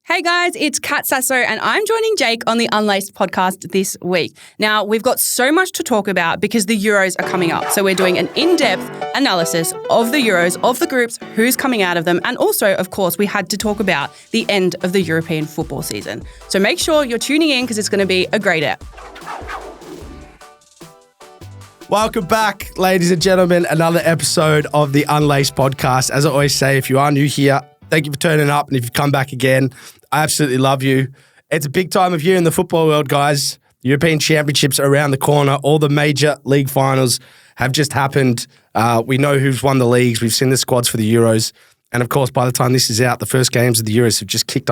Hey guys, it's Sasso and I'm joining Jake on the Unlaced podcast this week. Now, we've got so much to talk about because the Euros are coming up. So we're doing an in-depth analysis of the Euros, of the groups, who's coming out of them, and also, of course, we had to talk about the end of the European football season. So make sure you're tuning in because it's going to be a great ep. Welcome back, ladies and gentlemen, another episode of the Unlaced podcast. As I always say, if you are new here, thank you for turning up, and if you've come back again, I absolutely love you. It's a big time of year in the football world, guys. The European Championships are around the corner. All the major league finals have just happened. We know who's won the leagues. We've seen the squads for the Euros. And of course, by the time this is out, the first games of the Euros have just kicked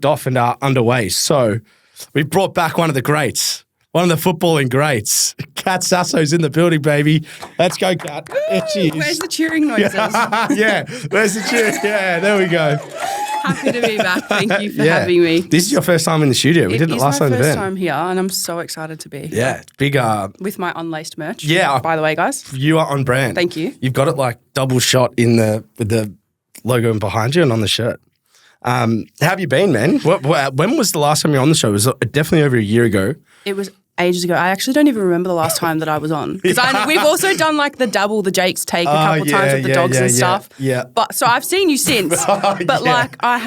off and are underway. So we've brought back one of the greats, one of the footballing greats. Sasso's in the building, baby. Let's go, Kat. There she is. Where's the cheering noises? Yeah, where's the cheering? Yeah, there we go. Happy to be back. Thank you for having me. This is your first time in the studio. We did it last time. It is my first time here, and I'm so excited to be here. Yeah, big. With my Unlaced merch. Yeah. By the way, guys. You are on brand. Thank you. You've got it like double shot with the logo behind you and on the shirt. How have you been, man? When was the last time you were on the show? It was definitely over a year ago. It was ages ago. I actually don't even remember the last time that I was on. Because we've also done like the Jake's take a couple times with the dogs and stuff. Yeah. But so I've seen you since. But like I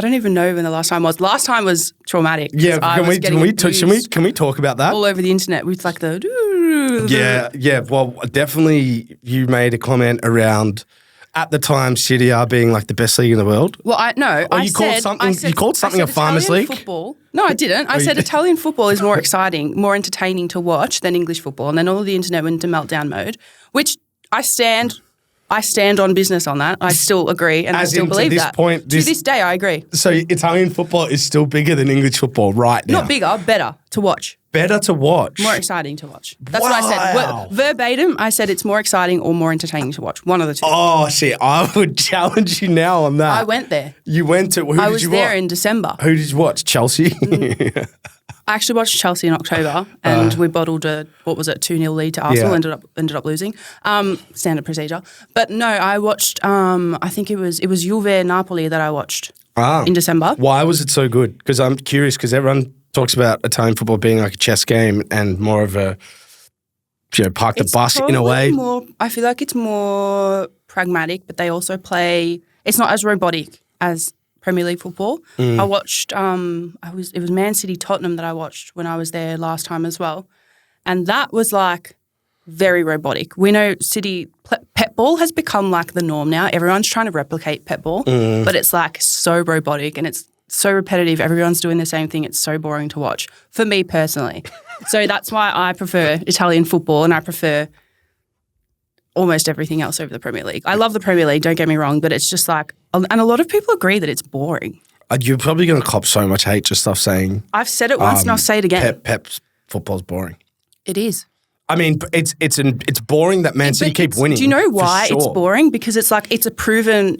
don't even know when the last time was. Last time was traumatic. Yeah, can we talk about that? All over the internet with like the Yeah. Well, definitely you made a comment around at the time City are being like the best league in the world. Well, you called something a farmers Italian league? Football. No, I didn't. I said Italian football is more exciting, more entertaining to watch than English football. And then all of the internet went into meltdown mode, which I stand on business on that. I still agree and I still believe that. To this day, I agree. So Italian football is still bigger than English football right now? Not bigger, better to watch. Better to watch? More exciting to watch. That's what I said. Verbatim, I said it's more exciting or more entertaining to watch. One of the two. Oh, see, I would challenge you now on that. I went there. You went to, who did you watch? I was there in December. Who did you watch? Chelsea? I actually watched Chelsea in October and we bottled a 2-0 lead to Arsenal, ended up losing. Standard procedure. But no, I watched, I think it was Juve Napoli that I watched in December. Why was it so good? Because I'm curious because everyone talks about Italian football being like a chess game and more of a, park the bus in a way. I feel like it's more pragmatic, but they also play, it's not as robotic as Premier League football. I watched, it was Man City Tottenham that I watched when I was there last time as well. And that was like very robotic. We know City, pep ball has become like the norm now. Everyone's trying to replicate pep ball, but it's like so robotic and it's so repetitive. Everyone's doing the same thing. It's so boring to watch for me personally. So that's why I prefer Italian football and I prefer almost everything else over the Premier League. I love the Premier League, don't get me wrong, but it's just like, and a lot of people agree that it's boring. You're probably going to cop so much hate just stuff saying. I've said it once and I'll say it again. Pep's football's boring. It is. I mean, it's boring that Man City keep winning. Do you know why it's boring? Because it's like it's proven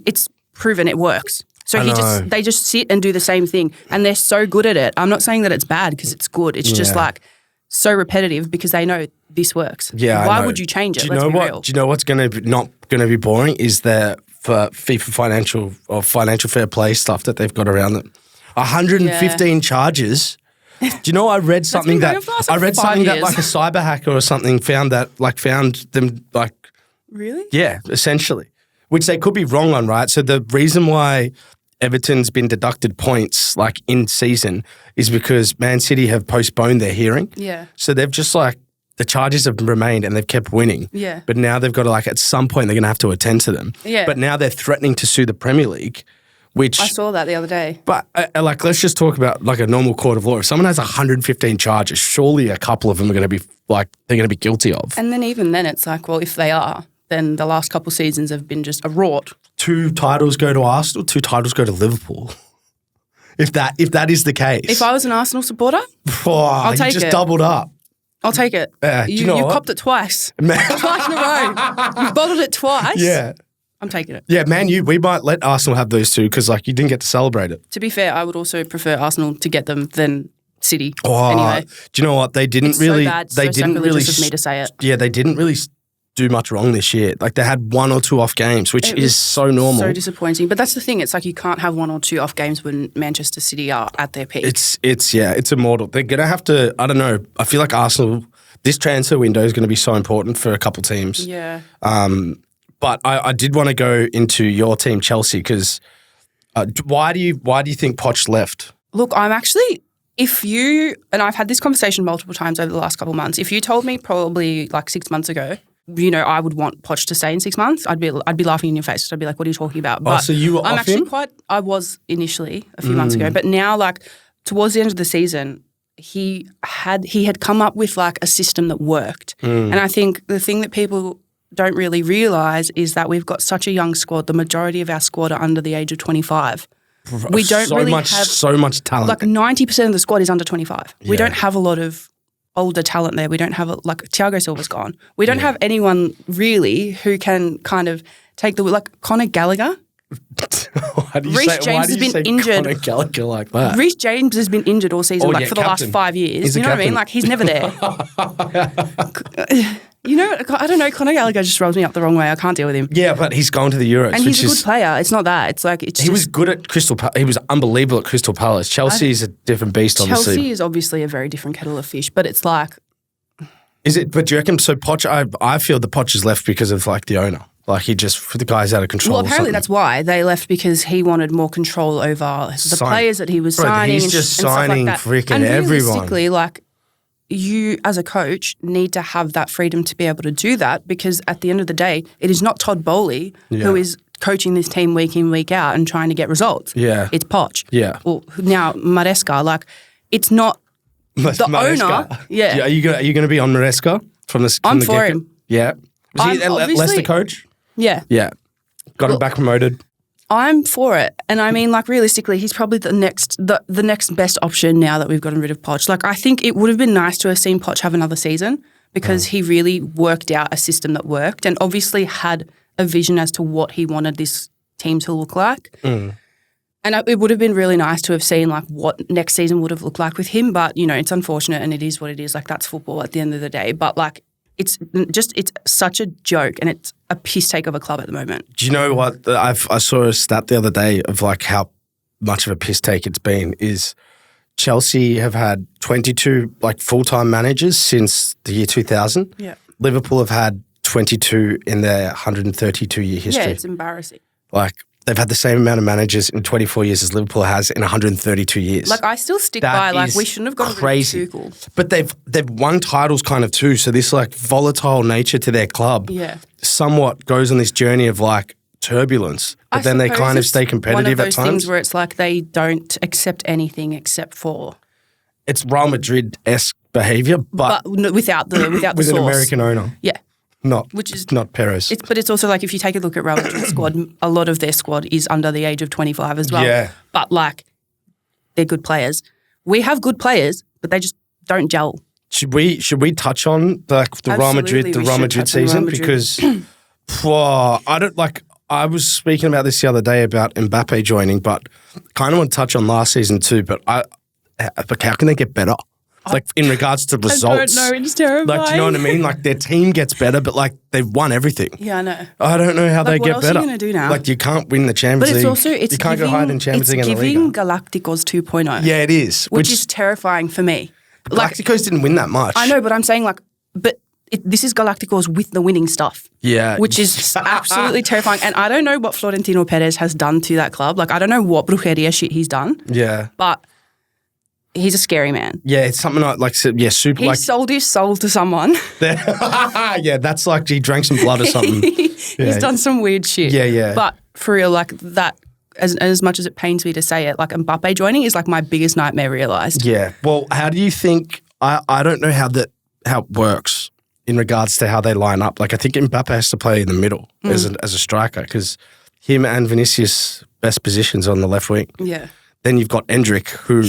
it works. So they just sit and do the same thing and they're so good at it. I'm not saying that it's bad because it's good. It's just like so repetitive because they know this works. Yeah, why would you change it? Let's be real. Do you know what's not going to be boring is the FIFA financial fair play stuff that they've got around them. 115 charges. Do you know I read something that like a cyber hacker or something found them like really? Yeah, essentially. Which they could be wrong on, right? So the reason why Everton's been deducted points like in season is because Man City have postponed their hearing. Yeah. So they've just like the charges have remained and they've kept winning. Yeah. But now they've got to like at some point they're going to have to attend to them. Yeah. But now they're threatening to sue the Premier League, which I saw that the other day. But like let's just talk about like a normal court of law. If someone has 115 charges, surely a couple of them are going to be like they're going to be guilty of. And then even then it's like, well, if they are, then the last couple seasons have been just a rort. 2 titles go to Arsenal, 2 titles go to Liverpool. If that is the case. If I was an Arsenal supporter, I'll take it. You just doubled up. I'll take it. You copped it twice. Twice in a row. You've bottled it twice. Yeah. I'm taking it. Yeah, Man U, we might let Arsenal have those 2 because like you didn't get to celebrate it. To be fair, I would also prefer Arsenal to get them than City. Anyway. Do you know what? They didn't it's really. So bad, they so didn't really. Of me to say it. Yeah, they didn't really do much wrong this year. Like they had 1 or 2 off games, which is so normal. So disappointing. But that's the thing. It's like you can't have 1 or 2 off games when Manchester City are at their peak. It's immortal. They're going to have to, I don't know, I feel like Arsenal, this transfer window is going to be so important for a couple teams. Yeah. But I did want to go into your team, Chelsea, because why do you think Poch left? Look, I'm actually, and I've had this conversation multiple times over the last couple of months, if you told me probably like 6 months ago, I would want Poch to stay in 6 months, I'd be laughing in your face. I'd be like, what are you talking about? But so you were I'm off actually him? I was initially a few months ago, but now like towards the end of the season, he had come up with like a system that worked. And I think the thing that people don't really realise is that we've got such a young squad. The majority of our squad are under the age of 25. We don't have so much talent. Like 90% of the squad is under 25. We don't have a lot of older talent there. We don't have like Thiago Silva's gone. We don't have anyone really who can kind of take like Conor Gallagher. Reece James has been injured. Conor Gallagher like that. Reece James has been injured all season, for the last 5 years. You know what I mean? Like he's never there. I don't know. Conor Gallagher just rubs me up the wrong way. I can't deal with him. Yeah, but he's gone to the Euros, and he's a good player. It's not that. It's like he was good at Crystal Palace. He was unbelievable at Crystal Palace. Chelsea is a different beast. Chelsea is obviously a very different kettle of fish, but it's like. Is it? But do you reckon? So Poch, I feel the Poch is left because of like the owner. Like the guy's out of control. Well, apparently that's why they left, because he wanted more control over the players that he was signing. He's just signing freaking everyone. And realistically, like you as a coach need to have that freedom to be able to do that, because at the end of the day, it is not Todd Bowley who is coaching this team week in, week out and trying to get results. Yeah. It's Poch. Yeah. Well, now Maresca, like it's not the owner. Yeah. Are you going to be on Maresca from the I'm the for get-go? him. Yeah. Was he a Leicester coach? Yeah. Yeah. Got him back promoted. I'm for it. And I mean, like, realistically, he's probably the next best option now that we've gotten rid of Poch. Like, I think it would have been nice to have seen Poch have another season, because he really worked out a system that worked and obviously had a vision as to what he wanted this team to look like. And it would have been really nice to have seen, like, what next season would have looked like with him. But, it's unfortunate and it is what it is. Like, that's football at the end of the day. But, like, it's such a joke and it's a piss take of a club at the moment. Do you know what? I saw a stat the other day of like how much of a piss take it's been. Is Chelsea have had 22 like full-time managers since the year 2000. Yeah. Liverpool have had 22 in their 132-year history. Yeah, it's embarrassing. Like they've had the same amount of managers in 24 years as Liverpool has in 132 years. Like I still stick by like we shouldn't have gotten crazy. rid of Tuchel. But they've won titles kind of too. So this like volatile nature to their club somewhat goes on this journey of like turbulence. But then they kind of stay competitive at times. One of those things where it's like they don't accept anything except for. It's Real Madrid-esque behaviour, but without the with sauce. An American owner. Yeah. Not Perez. But it's also like if you take a look at Real Madrid's squad, a lot of their squad is under the age of 25 as well. Yeah. But like, they're good players. We have good players, but they just don't gel. Should we touch on the Real Madrid season? Because I don't like. I was speaking about this the other day about Mbappe joining, but kind of want to touch on last season too. But how can they get better? Like in regards to results. I don't know, it's terrifying. Like, do you know what I mean? Like their team gets better, but like they've won everything. Yeah, I know. I don't know how they get better. What else are you going to do now? Like you can't win the Champions League. But it's also, you can't go higher than Champions League in the league. It's giving Galacticos 2.0. Yeah, it is. Which is terrifying for me. Galacticos didn't win that much. I know, but I'm saying like, this is Galacticos with the winning stuff. Yeah. Which is absolutely terrifying. And I don't know what Florentino Perez has done to that club. Like, I don't know what brujeria shit he's done. Yeah. But he's a scary man. Yeah, it's something like super. He sold his soul to someone. Yeah, that's like he drank some blood or something. He's done some weird shit. Yeah, yeah. But for real, like that, as much as it pains me to say it, like Mbappe joining is like my biggest nightmare realised. Yeah. Well, how do you think? I don't know how it works in regards to how they line up. Like I think Mbappe has to play in the middle as a striker because him and Vinicius best positions on the left wing. Yeah. Then you've got Endrick who.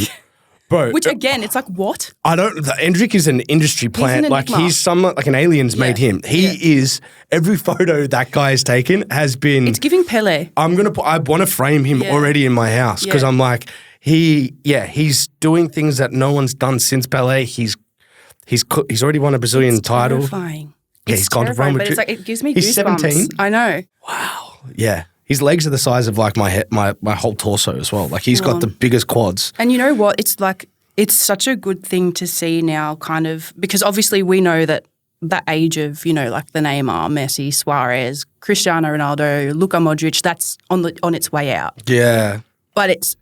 Bro, which again, it's like what? I don't. Endrick is an industry plant. Like he's someone like an alien's made him. He is. Every photo that guy has taken has been. It's giving Pele. I want to frame him already in my house because I'm like he's doing things that no one's done since Pele. He's already won a Brazilian title. Terrifying. Yeah, It's he's gone to terrifying, Real but Madrid. it's like it gives me He's goosebumps. 17. I know. Wow. Yeah. His legs are the size of like my head, my whole torso as well. Like he's got the biggest quads. And you know what? It's like it's such a good thing to see now, kind of, because obviously we know that the age of, you know, like the Neymar, Messi, Suarez, Cristiano Ronaldo, Luka Modric, that's on its way out. Yeah. But it's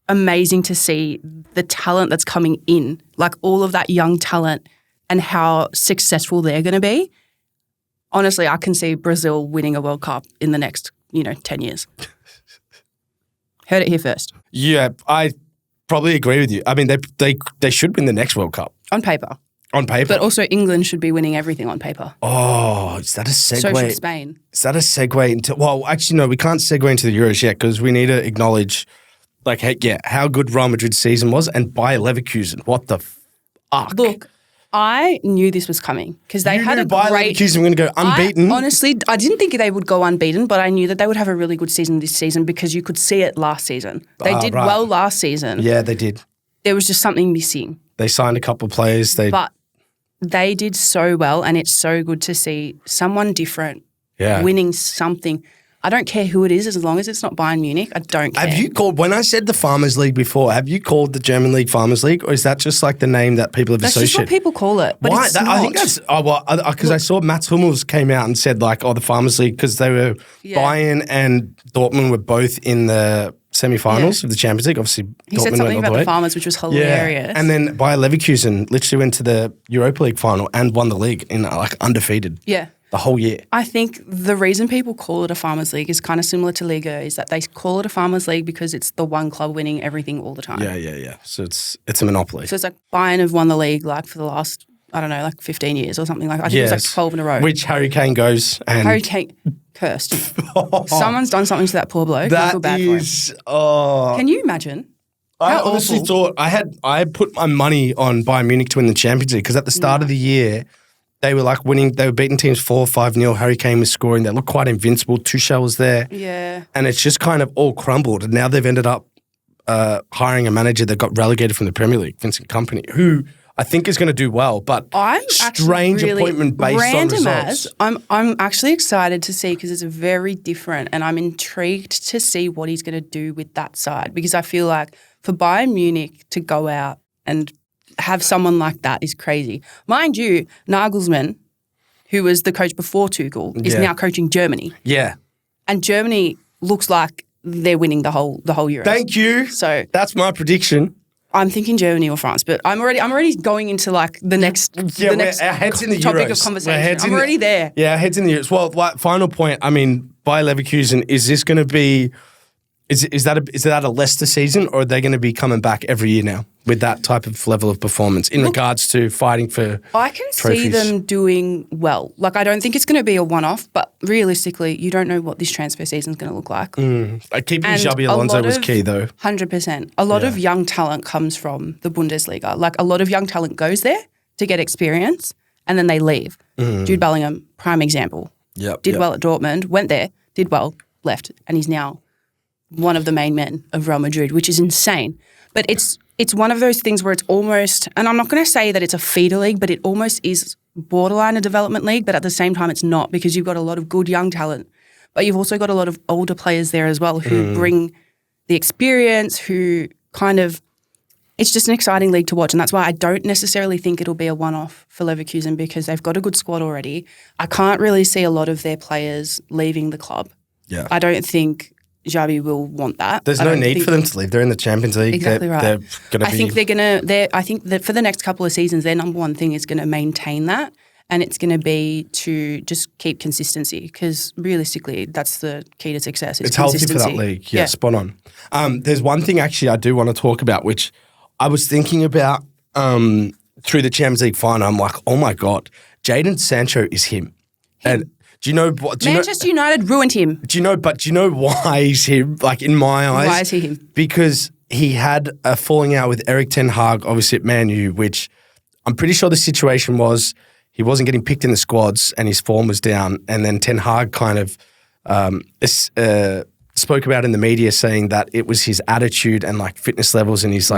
amazing to see the talent that's coming in, like all of that young talent and how successful they're going to be. Honestly, I can see Brazil winning a World Cup in the next, 10 years. Heard it here first. Yeah, I probably agree with you. I mean, they should win the next World Cup. On paper. On paper. But also England should be winning everything on paper. Oh, is that a segue? So should Spain. Is that a segue into... Well, actually, no, we can't segue into the Euros yet because we need to acknowledge, like, how good Real Madrid's season was and Bayer Leverkusen. What the fuck? Look, I knew this was coming because they had a Bayer great... Leverkusen were going to go unbeaten. Honestly, I didn't think they would go unbeaten, but I knew that they would have a really good season this season because you could see it last season. They did right. well last season. Yeah, they did. There was just something missing. They signed a couple of players. But they did so well, and it's so good to see someone different winning something. I don't care who it is, as long as it's not Bayern Munich. I don't care. Have you called, when I said the Farmers League before, have you called the German League Farmers League, or is that just like the name that people have associated? That's just what people call it, but Why? it's not. I think that's, because I saw Mats Hummels came out and said like, the Farmers League, because they were, Bayern and Dortmund were both in the semi-finals of the Champions League. Obviously, He Dortmund said something went about all the the way. Farmers, which was hilarious. And then Bayer Leverkusen literally went to the Europa League final and won the league in like undefeated. Yeah. The whole year. I think the reason people call it a Farmers League is kind of similar to Liga, is that they call it a Farmers League because it's the one club winning everything all the time. Yeah. So it's a monopoly. So it's like Bayern have won the league like for the last, I don't know, like 15 years or something like that. I think it was like 12 in a row. Which Harry Kane goes and... Harry Kane, cursed. Someone's done something to that poor bloke. I feel bad for him. Can you imagine? I honestly thought I had put my money on Bayern Munich to win the Champions League because at the start of the year, they were like winning, they were beating teams 4 or 5-0. Harry Kane was scoring. They looked quite invincible. Tuchel was there. Yeah. And it's just kind of all crumbled. And now they've ended up hiring a manager that got relegated from the Premier League, Vincent Kompany, who I think is going to do well, but strange appointment based on results. I'm actually excited to see because it's very different and I'm intrigued to see what he's going to do with that side because I feel like for Bayern Munich to go out and have someone like that is crazy. Mind you, Nagelsmann, who was the coach before Tuchel, is now coaching Germany. Yeah. And Germany looks like they're winning the whole Euro. Thank you. So that's my prediction. I'm thinking Germany or France, but I'm already going into like the next our heads in the topic Euros. of conversation. I'm already there. Yeah, our heads in the Euros. Well, final point. I mean, Bayer Leverkusen, is this going to be? Is that a Leicester season, or are they going to be coming back every year now with that type of level of performance in regards to fighting for? I can trophies? see them doing well. Like I don't think it's going to be a one-off, but realistically, you don't know what this transfer season is going to look like. Keeping Xabi Alonso was key, though. 100%. A lot of young talent comes from the Bundesliga. Like a lot of young talent goes there to get experience, and then they leave. Jude Bellingham, prime example. Did well at Dortmund, went there, did well, left, and he's now one of the main men of Real Madrid, which is insane. But it's one of those things where it's almost, and I'm not going to say that it's a feeder league, but it almost is borderline a development league, but at the same time it's not because you've got a lot of good young talent, but you've also got a lot of older players there as well who bring the experience, who kind of, it's just an exciting league to watch, and that's why I don't necessarily think it'll be a one-off for Leverkusen because they've got a good squad already. I can't really see a lot of their players leaving the club. Yeah. I don't think Xabi will want that. There's no need for them to leave. They're in the Champions League. Exactly right. They're going to be... I think that for the next couple of seasons, their number one thing is going to maintain that, and it's going to be to just keep consistency because realistically, that's the key to success. It's healthy for that league. Yeah, spot on. There's one thing actually I do want to talk about, which I was thinking about through the Champions League final. I'm like, oh my God, Jadon Sancho is him. And do you know what? Manchester United ruined him. Do you know why he's him? Like in my eyes. Why is he him? Because he had a falling out with Erik ten Hag, obviously at Man U, which I'm pretty sure the situation was he wasn't getting picked in the squads and his form was down. And then Ten Hag kind of spoke about in the media saying that it was his attitude and like fitness levels and his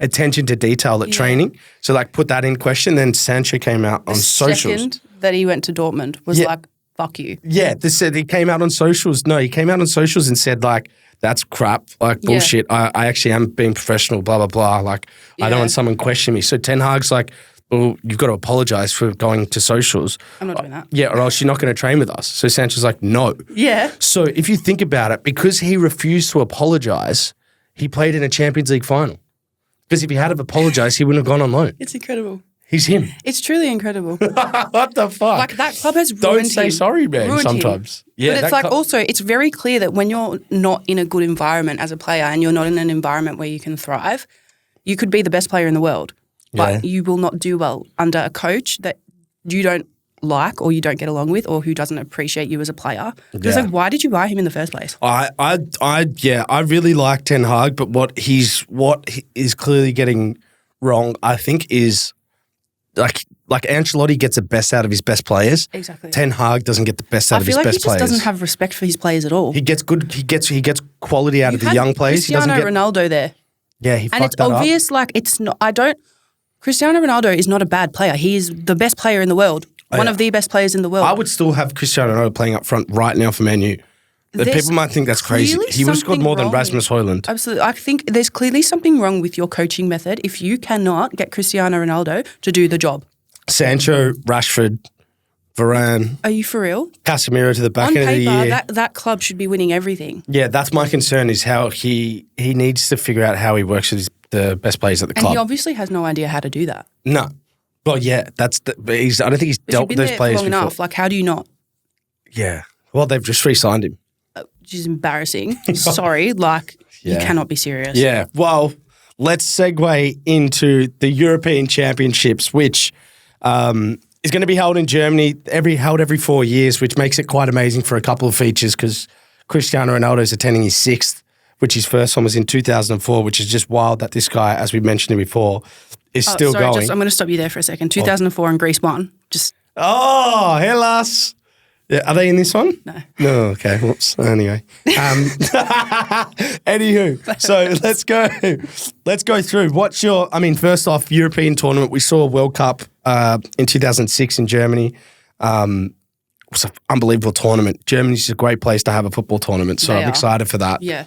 attention to detail at training. So like put that in question. Then Sancho came out on socials. that he went to Dortmund was like, fuck you. Yeah, he came out on socials. No, he came out on socials and said like, that's crap, like bullshit. I actually am being professional, blah, blah, blah. Like, I don't want someone question me. So Ten Hag's like, well, you've got to apologise for going to socials. I'm not doing that. Yeah, or else you're not going to train with us. So Sancho's like, no. Yeah. So if you think about it, because he refused to apologise, he played in a Champions League final. Because if he had have apologised, he wouldn't have gone on loan. It's incredible. He's him. It's truly incredible. What the fuck? Like, that club has ruined Don't say him. sorry, man, Ruined sometimes. him. Yeah, but it's like also, it's very clear that when you're not in a good environment as a player and you're not in an environment where you can thrive, you could be the best player in the world, but you will not do well under a coach that you don't like or you don't get along with or who doesn't appreciate you as a player. It's like, why did you buy him in the first place? I really like Ten Hag, but what he is clearly getting wrong, I think, is like Ancelotti gets the best out of his best players. Exactly. Ten Hag doesn't get the best out of his best players. I feel like he just doesn't have respect for his players at all. He gets good. He gets quality out of the young players. Cristiano Ronaldo there. Yeah, he fucked that up. And it's obvious, like, it's not. Cristiano Ronaldo is not a bad player. He is the best player in the world. One of the best players in the world. I would still have Cristiano Ronaldo playing up front right now for Man U. People might think that's crazy. He would have scored more than Rasmus Højlund. Absolutely. I think there's clearly something wrong with your coaching method if you cannot get Cristiano Ronaldo to do the job. Sancho, Rashford, Varane. Are you for real? Casemiro to the back end of the year. On paper, that club should be winning everything. Yeah, that's my concern is how he needs to figure out how he works with the best players at the club. And he obviously has no idea how to do that. No. Well, yeah, I don't think he's dealt with those players long before. enough. Like, how do you not? Yeah. Well, they've just re-signed him. Which is embarrassing. Sorry, you cannot be serious. Yeah. Well, let's segue into the European Championships, which is going to be held in Germany, held every 4 years, which makes it quite amazing for a couple of features because Cristiano Ronaldo is attending his sixth, which his first one was in 2004, which is just wild that this guy, as we mentioned before, is still going. I'm going to stop you there for a second. 2004 and Greece won. Oh, Hellas. Yeah, are they in this one? No. No, okay. Whoops. Anyway. Anywho, so let's go through. First off, European tournament. We saw a World Cup in 2006 in Germany. It was an unbelievable tournament. Germany's a great place to have a football tournament, so I'm excited for that. Yeah.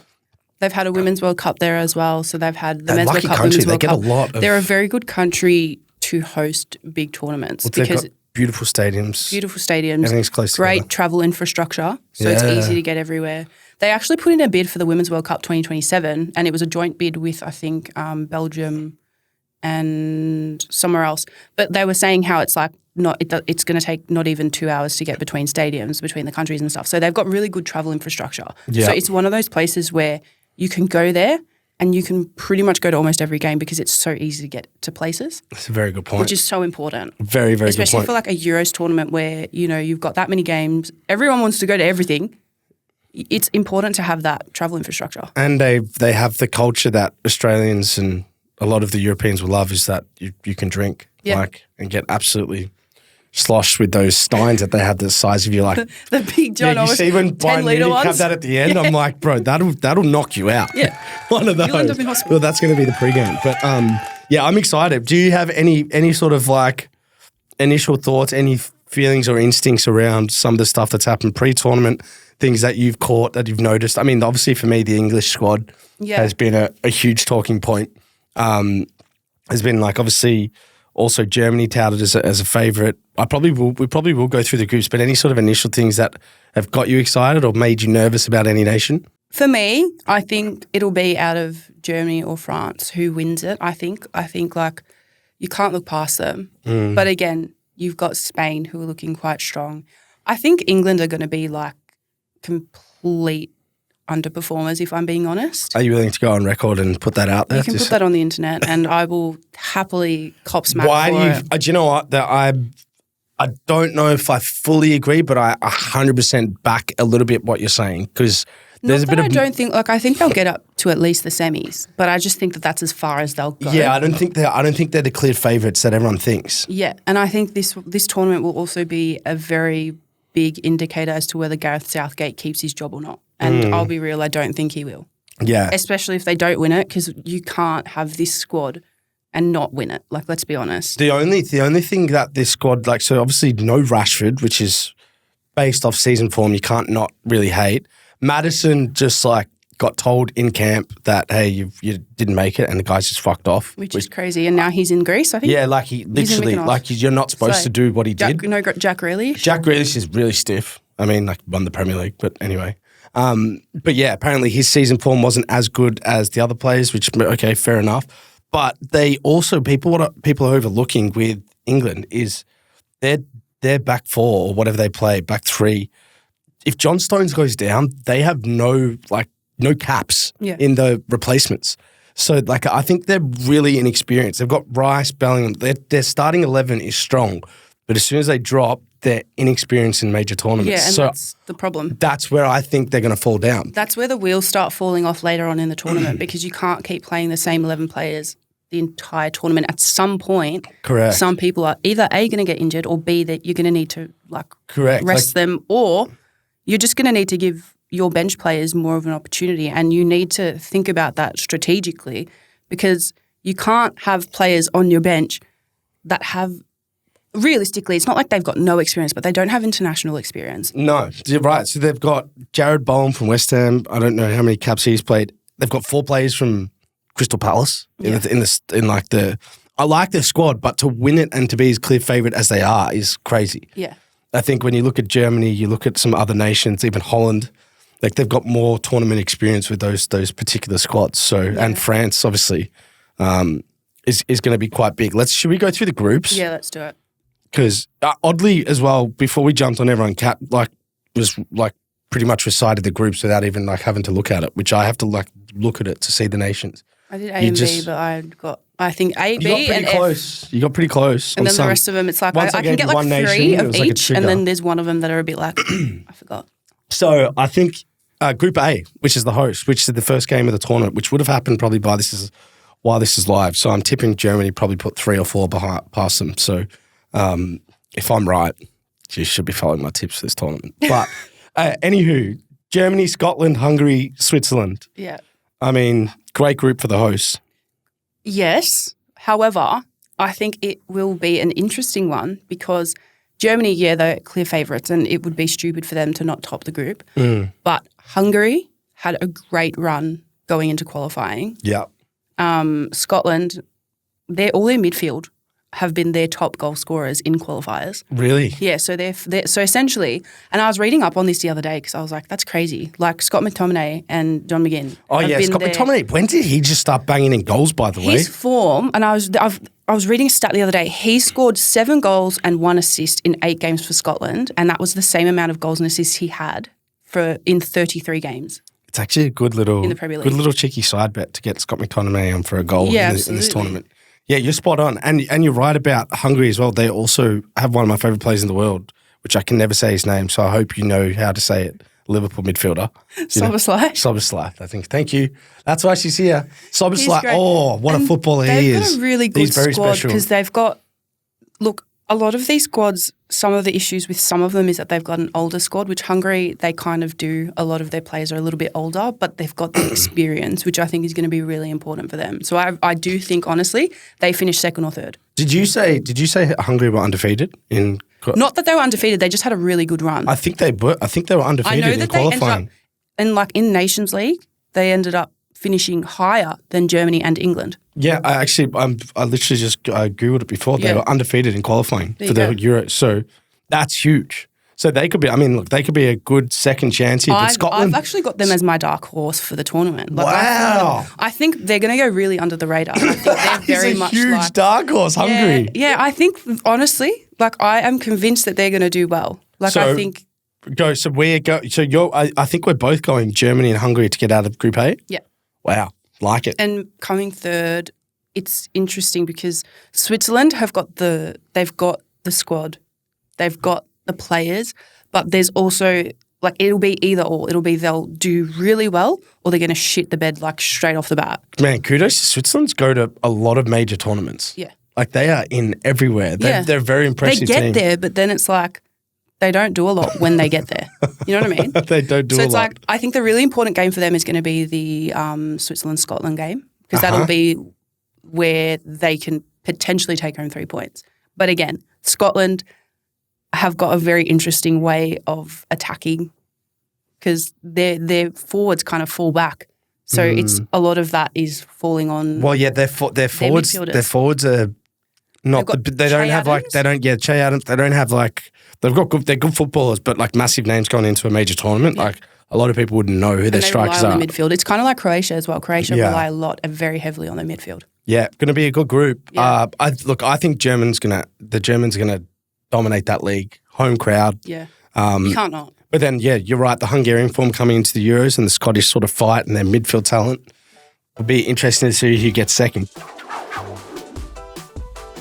They've had a Women's World Cup there as well. So they've had the Men's World Cup, Women's World Cup. They're a very good country to host big tournaments because beautiful stadiums. Everything's close together. Great travel infrastructure, so it's easy to get everywhere. They actually put in a bid for the Women's World Cup 2027, and it was a joint bid with, I think, Belgium and somewhere else. But they were saying how it's like it's going to take not even 2 hours to get between stadiums, between the countries and stuff. So they've got really good travel infrastructure. Yeah. So it's one of those places where you can go there and you can pretty much go to almost every game because it's so easy to get to places. That's a very good point. Which is so important. Very, very good point. Especially for like a Euros tournament where, you've got that many games. Everyone wants to go to everything. It's important to have that travel infrastructure. And they have the culture that Australians and a lot of the Europeans will love is that you can drink and get absolutely sloshed with those steins that they have the size of you, like the big John. Yeah, you see when Bayern Munich have that at the end. I'm like, bro, that'll knock you out. Yeah, one of those. You'll end up in hospital. Well, that's going to be the pregame. But I'm excited. Do you have any sort of like initial thoughts, any feelings or instincts around some of the stuff that's happened pre-tournament, things that you've caught that you've noticed? I mean, obviously for me, the English squad has been a huge talking point. Has been like obviously. Also, Germany touted as a favourite. We probably will go through the groups, but any sort of initial things that have got you excited or made you nervous about any nation? For me, I think it'll be out of Germany or France who wins it. I think like you can't look past them. But again, you've got Spain who are looking quite strong. I think England are going to be like complete underperformers, if I'm being honest. Are you willing to go on record and put that out there? You can put that on the internet and I will happily cop smack for it. Do you know what? I don't know if I fully agree, but I 100% back a little bit what you're saying because there's a bit of... I think they'll get up to at least the semis, but I just think that that's as far as they'll go. Yeah, I don't think they're the clear favourites that everyone thinks. Yeah, and I think this tournament will also be a very big indicator as to whether Gareth Southgate keeps his job or not. And I'll be real, I don't think he will. Yeah. Especially if they don't win it because you can't have this squad and not win it. Like, let's be honest. The only thing that this squad, like, so obviously no Rashford, which is based off season form, you can't not really hate. Madison just like got told in camp that, hey, you didn't make it, and the guys just fucked off. Which is crazy. And now he's in Greece, I think. Yeah, like he literally, you're not supposed to do what he did. Jack Grealish. Jack Grealish is really stiff. I mean, like, won the Premier League, but anyway. But yeah, apparently his season form wasn't as good as the other players, which, okay, fair enough. But they also, people are overlooking with England is their back four or whatever they play, back three. If John Stones goes down, they have no caps in the replacements. So, like, I think they're really inexperienced. They've got Rice, Bellingham. Their starting 11 is strong. But as soon as they drop, they're inexperienced in major tournaments. Yeah, and so that's the problem. That's where I think they're going to fall down. That's where the wheels start falling off later on in the tournament because you can't keep playing the same 11 players the entire tournament. At some point, correct, some people are either A, going to get injured, or B, that you're going to need to, like, rest them, or you're just going to need to give your bench players more of an opportunity, and you need to think about that strategically because you can't have players on your bench that have, realistically, it's not like they've got no experience, but they don't have international experience. No, you're right. So they've got Jared Bowen from West Ham. I don't know how many caps he's played. They've got 4 players from Crystal Palace I like their squad, but to win it and to be as clear favourite as they are is crazy. Yeah. I think when you look at Germany, you look at some other nations, even Holland, like they've got more tournament experience with those particular squads. So and France obviously is going to be quite big. Should we go through the groups? Yeah, let's do it. Because oddly as well, before we jumped on everyone, Kat was pretty much recited the groups without even like having to look at it, which I have to like look at it to see the nations. I did A and B, but I think A, B, and F. You got pretty close. And then the rest of them, it's like I can get like 3 of each, and then there's one of them that are a bit like, I forgot. So I think Group A, which is the host, which is the first game of the tournament, which would have happened probably while this is live. So I'm tipping Germany probably put 3 or 4 past them. So if I'm right, you should be following my tips for this tournament. But anywho, Germany, Scotland, Hungary, Switzerland. Yeah. I mean, great group for the hosts. Yes. However, I think it will be an interesting one because Germany, they're clear favourites and it would be stupid for them to not top the group. But Hungary had a great run going into qualifying. Yeah. Scotland, all their midfield have been their top goal scorers in qualifiers. Really? Yeah, so they're so essentially, and I was reading up on this the other day because I was like, that's crazy. Like Scott McTominay and John McGinn. Oh yeah, Scott McTominay. When did he just start banging in goals? By the way, his form, and I was reading a stat the other day. He scored 7 goals and 1 assist in 8 games for Scotland, and that was the same amount of goals and assists he had in 33 games. It's actually a good little in the Premier League. Good little cheeky side bet to get Scott McTominay on for a goal in this tournament. Yeah, you're spot on. And you're right about Hungary as well. They also have one of my favourite players in the world, which I can never say his name, so I hope you know how to say it. Liverpool midfielder. Szoboszlai, I think. Thank you. That's why she's here. Szoboszlai, what a footballer he is. They've got a really good squad because they've got, a lot of these squads, some of the issues with some of them is that they've got an older squad, which Hungary, they kind of do. A lot of their players are a little bit older, but they've got the experience, which I think is going to be really important for them. So I do think, honestly, they finish 2nd or 3rd. Did you say Hungary were undefeated in? Not that they were undefeated; they just had a really good run. I think they were undefeated in qualifying. In Nations League, they ended up finishing higher than Germany and England. Yeah, I literally just Googled it before. They were undefeated in qualifying for the Euro. So that's huge. So they could be, they could be a good second chance here. But Scotland, I've actually got them as my dark horse for the tournament. Wow. I think they're going to go really under the radar. I think they're very much huge dark horse, Hungary. Yeah, I think, honestly, I am convinced that they're going to do well. I think... I think we're both going Germany and Hungary to get out of Group A? Yeah. Wow. Like it. And coming 3rd, it's interesting because Switzerland they've got the squad, they've got the players, but there's also it'll be either or. It'll be they'll do really well or they're going to shit the bed straight off the bat. Man, kudos to Switzerland's go to a lot of major tournaments. Yeah. They are in everywhere. They're a very impressive team. They get there, but then it's they don't do a lot when they get there. You know what I mean? They don't do a lot. So it's I think the really important game for them is going to be the Switzerland-Scotland game because that'll be where they can potentially take home 3 points. But again, Scotland have got a very interesting way of attacking because their forwards kind of fall back. So it's a lot of that is falling on. Well, yeah, their forwards. Their forwards are not. They don't have like. They don't. Yeah, Che Adams. They don't have like. They've got good. They're good footballers, but like massive names going into a major tournament. Yeah. Like a lot of people wouldn't know who their strikers are. On the midfield. It's kind of like Croatia as well. Croatia rely a lot and very heavily on their midfield. Yeah, going to be a good group. Yeah. I think the Germans gonna dominate that league. Home crowd. Yeah. You can't not. But then, yeah, you're right. The Hungarian form coming into the Euros and the Scottish sort of fight and their midfield talent will be interesting to see who gets second.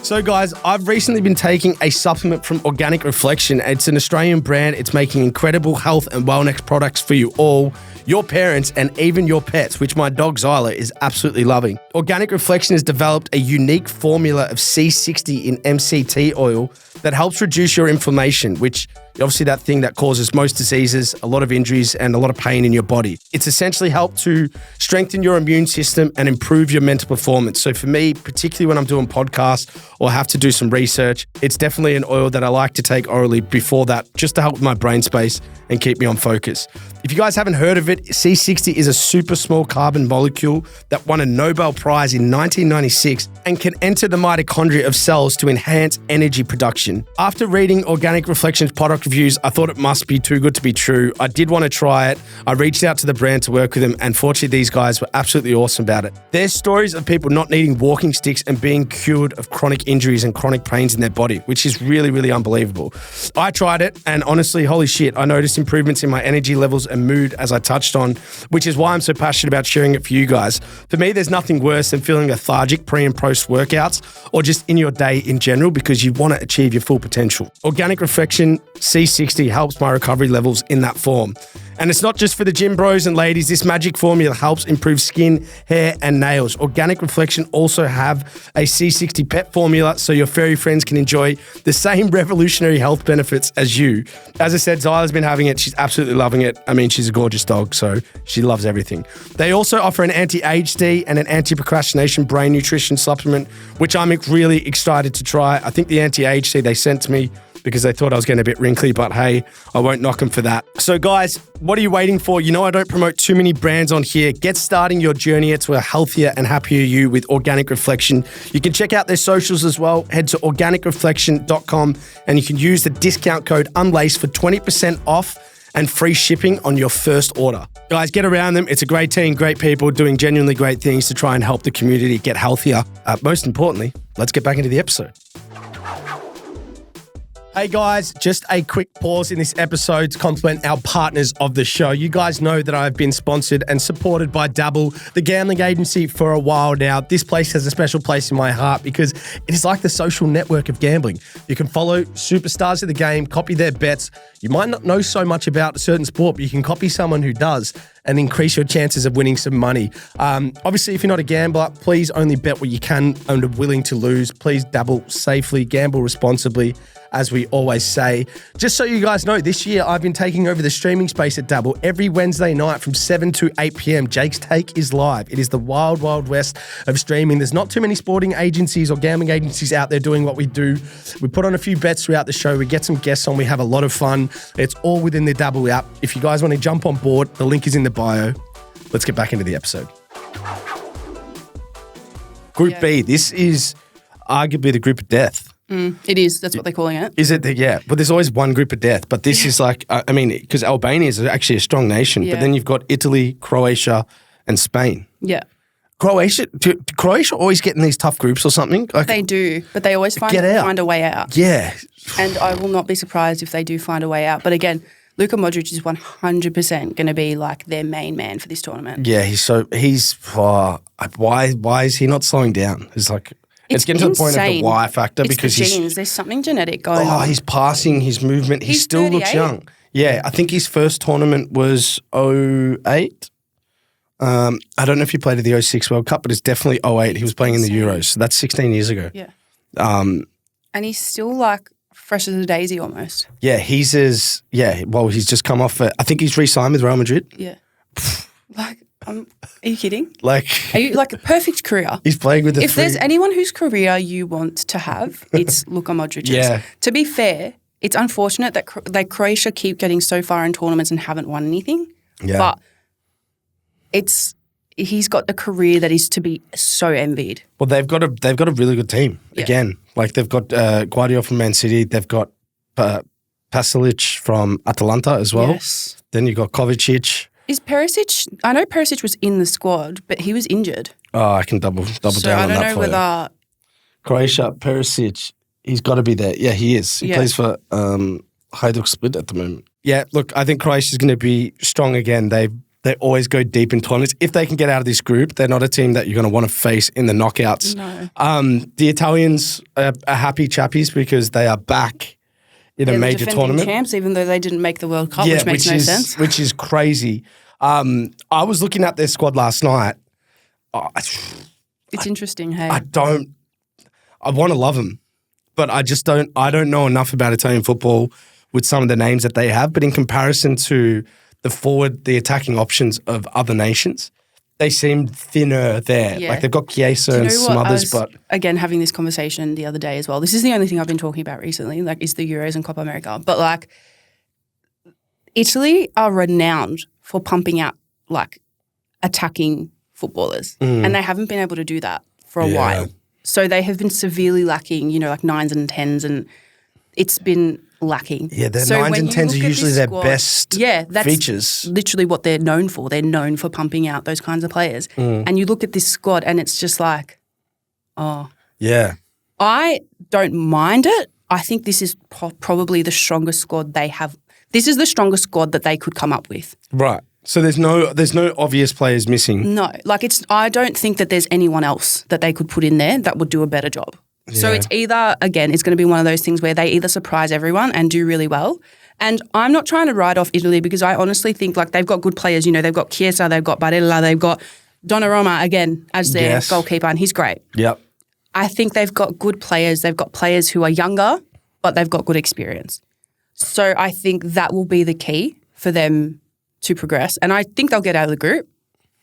So, guys, I've recently been taking a supplement from Organic Reflection. It's an Australian brand. It's making incredible health and wellness products for you all, your parents, and even your pets, which my dog Zyla is absolutely loving. Organic Reflection has developed a unique formula of C60 in MCT oil that helps reduce your inflammation, which obviously that thing that causes most diseases, a lot of injuries, and a lot of pain in your body. It's essentially helped to strengthen your immune system and improve your mental performance. So for me, particularly when I'm doing podcasts or have to do some research, it's definitely an oil that I like to take orally before that, just to help with my brain space and keep me on focus. If you guys haven't heard of it, C60 is a super small carbon molecule that won a Nobel Prize in 1996 and can enter the mitochondria of cells to enhance energy production. After reading Organic Reflection's product reviews, I thought it must be too good to be true. I did want to try it. I reached out to the brand to work with them, and fortunately these guys were absolutely awesome about it. There's stories of people not needing walking sticks and being cured of chronic injuries and chronic pains in their body, which is really, really unbelievable. I tried it, and honestly, holy shit, I noticed improvements in my energy levels and mood, as I touched on, which is why I'm so passionate about sharing it for you guys. For me, there's nothing worse than feeling lethargic pre and post workouts or just in your day in general because you want to achieve your full potential. Organic Reflection C60 helps my recovery levels in that form. And it's not just for the gym bros and ladies. This magic formula helps improve skin, hair, and nails. Organic Reflection also have a C60 pet formula so your furry friends can enjoy the same revolutionary health benefits as you. As I said, Zyla's been having it. She's absolutely loving it. I mean, she's a gorgeous dog, so she loves everything. They also offer an anti-ADHD and an anti-procrastination brain nutrition supplement, which I'm really excited to try. I think the anti-ADHD they sent to me because they thought I was getting a bit wrinkly, but hey, I won't knock them for that. So guys, what are you waiting for? You know I don't promote too many brands on here. Get starting your journey to a healthier and happier you with Organic Reflection. You can check out their socials as well. Head to organicreflection.com and you can use the discount code UNLACE for 20% off and free shipping on your first order. Guys, get around them. It's a great team, great people doing genuinely great things to try and help the community get healthier. Most importantly, let's get back into the episode. Hey guys, just a quick pause in this episode to compliment our partners of the show. You guys know that I've been sponsored and supported by Dabble, the gambling agency, for a while now. This place has a special place in my heart because it is like the social network of gambling. You can follow superstars of the game, copy their bets. You might not know so much about a certain sport, but you can copy someone who does and increase your chances of winning some money. Obviously, if you're not a gambler, please only bet what you can and are willing to lose. Please dabble safely, gamble responsibly, as we always say. Just so you guys know, this year I've been taking over the streaming space at Dabble every Wednesday night from 7 to 8 p.m. Jake's Take is live. It is the wild, wild west of streaming. There's not too many sporting agencies or gambling agencies out there doing what we do. We put on a few bets throughout the show. We get some guests on. We have a lot of fun. It's all within the Dabble app. If you guys want to jump on board, the link is in the bio. Let's get back into the episode. Group B, this is arguably the group of death. It is. That's what they're calling it. Is it? Yeah. But there's always one group of death. But this is like, I mean, because Albania is actually a strong nation. Yeah. But then you've got Italy, Croatia, and Spain. Yeah. Croatia always get in these tough groups or something? Like, they do, but they always find a way out. Yeah. And I will not be surprised if they do find a way out. But again, Luka Modric is 100% going to be like their main man for this tournament. Yeah, why is he not slowing down? It's getting to the point of the why factor because the genes. There's something genetic going on. His passing, his movement, he still 38. Looks young. Yeah, I think his first tournament was 08. I don't know if he played at the 06 World Cup, but it's definitely 08. He was playing in the Euros. So that's 16 years ago. Yeah. And he's still like fresh as a daisy almost. Yeah, he's just come off I think he's re-signed with Real Madrid. Yeah. Like, Are you kidding? Like, Are you like a perfect career? he's playing with the If there's anyone whose career you want to have, it's Luka Modric's. Yeah. To be fair, it's unfortunate that Croatia keep getting so far in tournaments and haven't won anything. Yeah. But he's got a career that is to be so envied. Well, they've got a really good team. Yeah. Again, like they've got Guardiola from Man City. They've got Pasalic from Atalanta as well. Yes. Then you've got Kovacic. Is Perisic? I know Perisic was in the squad, but he was injured. Oh, I can double So down I on don't that know for whether. you. Croatia, Perisic, he's got to be there. Yeah, he is. He plays for Hajduk Split at the moment. Yeah, look, I think Croatia's going to be strong again. They always go deep in tournaments. If they can get out of this group, they're not a team that you're going to want to face in the knockouts. No. The Italians are happy chappies because they are back in a major tournament. Champs, even though they didn't make the World Cup, which makes no sense. Which is crazy. I was looking at their squad last night. It's interesting, hey? I want to love them, but I don't know enough about Italian football with some of the names that they have. But in comparison to the attacking options of other nations, they seem thinner there. Yeah. Like they've got Chiesa and some others, but again, having this conversation the other day as well. This is the only thing I've been talking about recently, like is the Euros and Copa America. But like Italy are renowned for pumping out like attacking footballers, and they haven't been able to do that for a while. So they have been severely lacking, like 9s and 10s, and it's been lacking. Yeah, their 9s and 10s are usually their best features. Literally what they're known for. They're known for pumping out those kinds of players. And you look at this squad and it's just like, oh. Yeah. I don't mind it. I think this is probably the strongest squad they have. This is the strongest squad that they could come up with. Right. So there's no obvious players missing. No. I don't think that there's anyone else that they could put in there that would do a better job. Yeah. So it's either, again, it's going to be one of those things where they either surprise everyone and do really well. And I'm not trying to write off Italy because I honestly think like they've got good players. They've got Chiesa, they've got Barella, they've got Donnarumma again as their goalkeeper, and he's great. Yep. I think they've got good players. They've got players who are younger, but they've got good experience. So I think that will be the key for them to progress. And I think they'll get out of the group.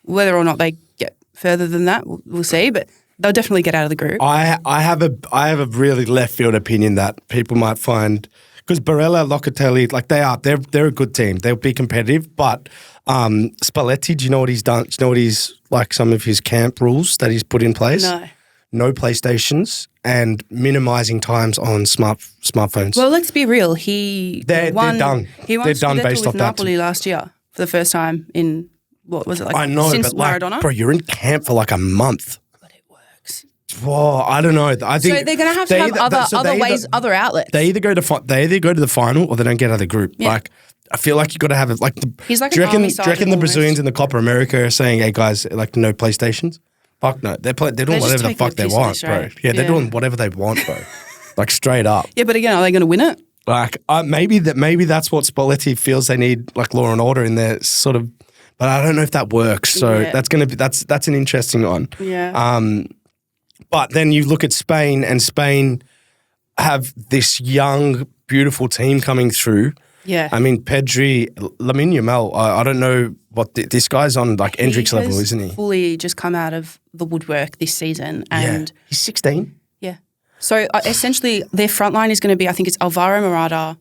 Whether or not they get further than that, we'll see. But they'll definitely get out of the group. I have a really left field opinion that people might find because Barella, Locatelli, like they're a good team. They'll be competitive, but Spalletti, do you know what he's done? Do you know what he's like? Some of his camp rules that he's put in place. No PlayStations and minimizing times on smartphones. Well, let's be real. They're done. He won Scudetto with Napoli last year for the first time in what was it like? I know, since but Maradona. Bro, you're in camp for like a month. Whoa, I don't know. I think so. They're going to have other ways, other outlets. They either go to the final or they don't get out of the group. Yeah. Like I feel like you got to have it. Like he's like do you reckon the Brazilians in the Copa America are saying, "Hey guys, like no PlayStations"? Fuck no. They're doing whatever the fuck they want, bro. Yeah, they're doing whatever they want, bro. Like straight up. Yeah, but again, are they going to win it? Like maybe that's what Spalletti feels they need, like law and order in their sort of. But I don't know if that works. So that's an interesting one. Yeah. But then you look at Spain, and Spain have this young, beautiful team coming through. Yeah. I mean, Pedri, Lamine Yamal, I don't know what this guy's on, like Endrick's level, isn't he? Fully just come out of the woodwork this season. And he's 16. Yeah. So essentially their front line is going to be, I think it's Alvaro Morata,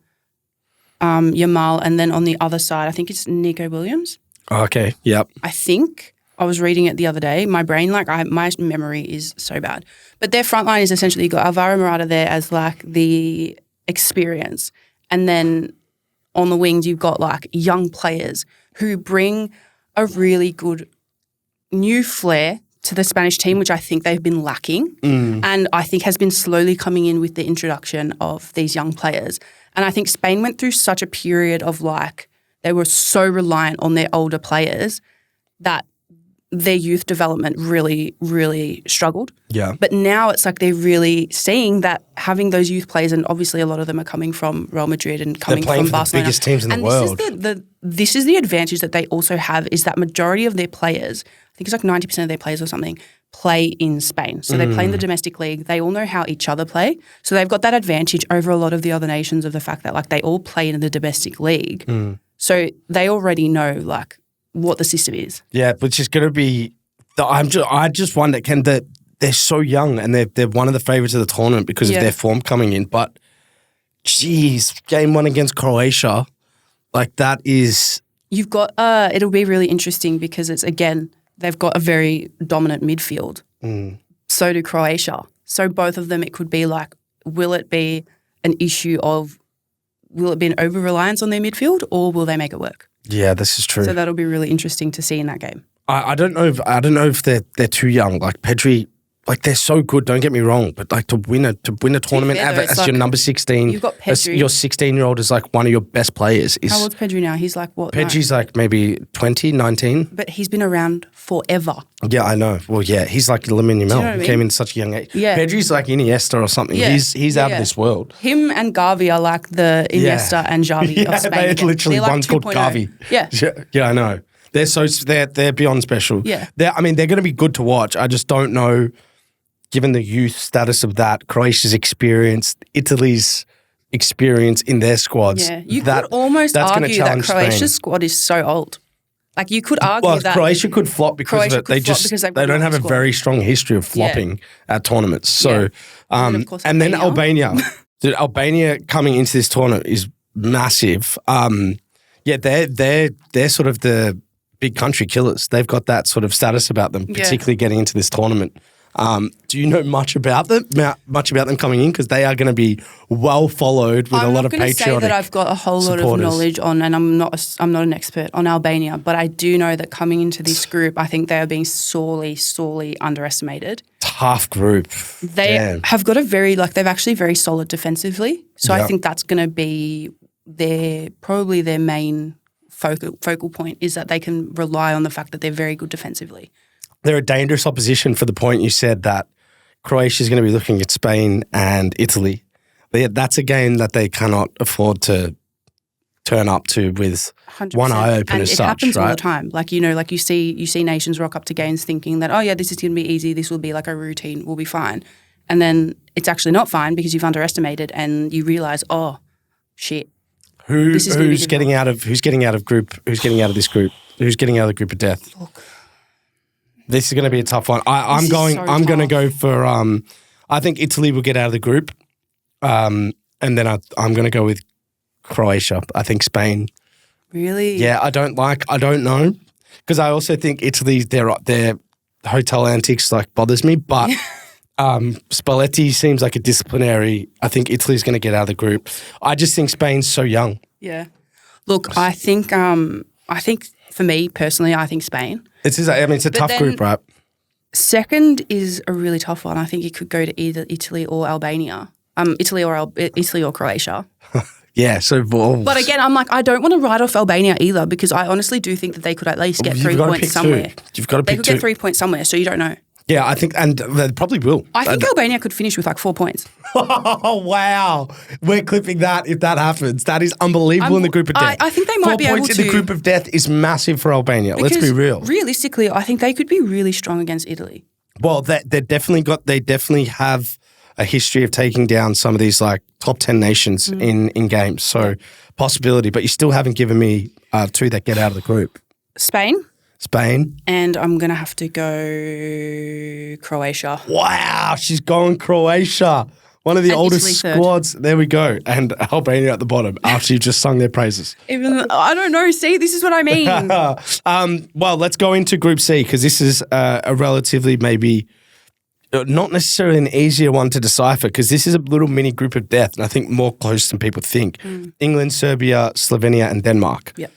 Yamal, and then on the other side, I think it's Nico Williams. Okay, yep. I think. I was reading it the other day. My brain, my memory is so bad. But their front line is essentially, you got Alvaro Morata there as like the experience. And then on the wings, you've got like young players who bring a really good new flair to the Spanish team, which I think they've been lacking. And I think has been slowly coming in with the introduction of these young players. And I think Spain went through such a period of like, they were so reliant on their older players that their youth development really, really struggled. Yeah. But now it's like they're really seeing that having those youth players, and obviously a lot of them are coming from Real Madrid and coming from Barcelona. The biggest teams in the world. This is the advantage that they also have is that majority of their players, I think it's like 90% of their players or something, play in Spain. So they play in the domestic league. They all know how each other play. So they've got that advantage over a lot of the other nations of the fact that like they all play in the domestic league. So they already know like what the system is. Yeah, which is going to be. I just wonder, they're so young and they're one of the favourites of the tournament because of their form coming in. But, geez, game 1 against Croatia, like that is. You've got. It'll be really interesting because they've got a very dominant midfield. So do Croatia. So both of them, it could be like, will it be an issue of, will it be an over-reliance on their midfield or will they make it work? Yeah, this is true. So that'll be really interesting to see in that game. I don't know if they're too young. Like Pedri, like they're so good. Don't get me wrong, but like to win a tournament as like, your number 16, you've got Pedri. Your 16-year-old is like one of your best players. How old's Pedri now? He's like what? Pedri's like maybe 20, 19. But he's been around forever. Yeah, I know. Well, yeah, he's like Lamine Yamal. He came in such a young age. Yeah. Pedri's like Iniesta or something. Yeah. He's out of this world. Him and Gavi are like the Iniesta and Xavi of Spain. They're literally like one's called Gavi. Yeah, I know. They're beyond special. Yeah. They're going to be good to watch. I just don't know, given the youth status of that, Croatia's experience, Italy's experience in their squads. Yeah, you could almost argue that Croatia's squad is so old. Like you could argue that Croatia could flop because of it. They don't have a very strong history of flopping at tournaments. So, and then Albania. Dude, Albania coming into this tournament is massive. They're sort of the big country killers. They've got that sort of status about them, particularly getting into this tournament. Do you know much about them? Much about them coming in because they are going to be well followed with a lot of patriotic. I'm not going to say that I've got a whole lot of knowledge on, and I'm not an expert on Albania, but I do know that coming into this group, I think they are being sorely underestimated. Tough group. They have got they've actually very solid defensively. So I think that's going to be probably their main focal point is that they can rely on the fact that they're very good defensively. They're a dangerous opposition for the point you said that Croatia is going to be looking at Spain and Italy. That's a game that they cannot afford to turn up to with 100%. One eye open and as such, right? It happens all the time. Like, you see nations rock up to games thinking that, oh yeah, this is going to be easy, this will be like a routine, we'll be fine. And then it's actually not fine because you've underestimated and you realise, oh, shit. Who's getting out of this group? Who's getting out of the group of death? Look. This is going to be a tough one. I'm going to go for. I think Italy will get out of the group, and then I'm going to go with Croatia. I think Spain. Really? Yeah, I don't know, because I also think Italy their hotel antics like bothers me, but. Spalletti seems like a disciplinary. I think Italy's going to get out of the group. I just think Spain's so young. Yeah. Look, I think for me personally, I think Spain. It's a tough group, right? Second is a really tough one. I think it could go to either Italy or Albania. Italy or Croatia. Yeah, so... But again, I'm like, I don't want to write off Albania either because I honestly do think that they could at least get 3 points somewhere. You've got to pick 2. They could get 3 points somewhere, so you don't know. Yeah, I think, and they probably will. I think Albania could finish with like 4 points. Oh, wow. We're clipping that if that happens. That is unbelievable in the group of death. I think they might be able to... 4 points in the group of death is massive for Albania. Let's be real. Realistically, I think they could be really strong against Italy. Well, they definitely have a history of taking down some of these like top 10 nations in games. So possibility, but you still haven't given me 2 that get out of the group. Spain. And I'm going to have to go Croatia. Wow, she's going Croatia. One of the oldest squads. There we go. And Albania at the bottom after you just sung their praises. I don't know. See, this is what I mean. Well, let's go into Group C because this is a relatively maybe not necessarily an easier one to decipher because this is a little mini group of death and I think more close than people think. England, Serbia, Slovenia and Denmark. Yep.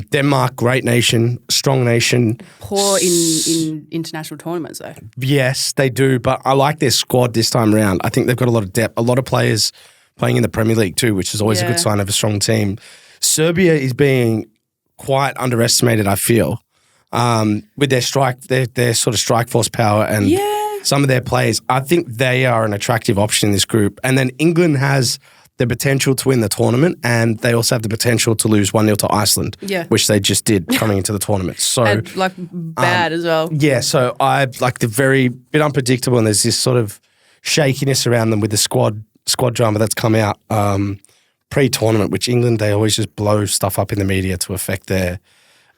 Denmark, great nation, strong nation. Poor in international tournaments, though. Yes, they do, but I like their squad this time around. I think they've got a lot of depth, a lot of players playing in the Premier League too, which is always a good sign of a strong team. Serbia is being quite underestimated, I feel, with their sort of strike force power and some of their players. I think they are an attractive option in this group. And then England has the potential to win the tournament, and they also have the potential to lose 1-0 to Iceland, which they just did coming into the tournament. So, and bad as well. Yeah, so I like the very bit unpredictable, and there's this sort of shakiness around them with the squad drama that's come out pre-tournament, which England, they always just blow stuff up in the media to affect their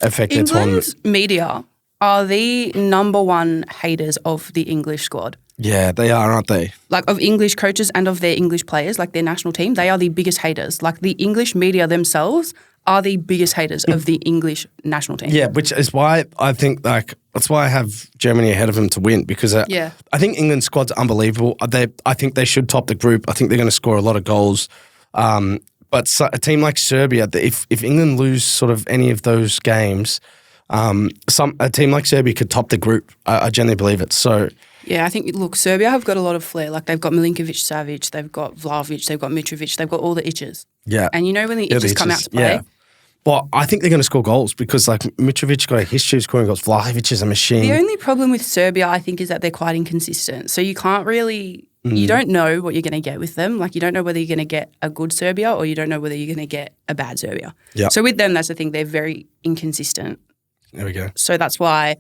affect their tournament. England's media are the number one haters of the English squad. Yeah, they are, aren't they? Like of English coaches and of their English players, like their national team, they are the biggest haters. Like the English media themselves are the biggest haters of the English national team. Yeah, which is why I think that's why I have Germany ahead of them to win because I think England's squad's unbelievable. I think they should top the group. I think they're going to score a lot of goals. But a team like Serbia, if England lose sort of any of those games, a team like Serbia could top the group. I genuinely believe it. So. Yeah, I think, look, Serbia have got a lot of flair. Like, they've got Milinkovic-Savic, they've got Vlahovic, they've got Mitrovic, they've got all the itches. Yeah. And you know when the itches come out to play? Yeah. Well, I think they're going to score goals because, like, Mitrovic got a history of scoring goals. Vlahovic is a machine. The only problem with Serbia, I think, is that they're quite inconsistent. So you can't really you don't know what you're going to get with them. Like, you don't know whether you're going to get a good Serbia or you don't know whether you're going to get a bad Serbia. Yep. So with them, that's the thing. They're very inconsistent. There we go. So that's why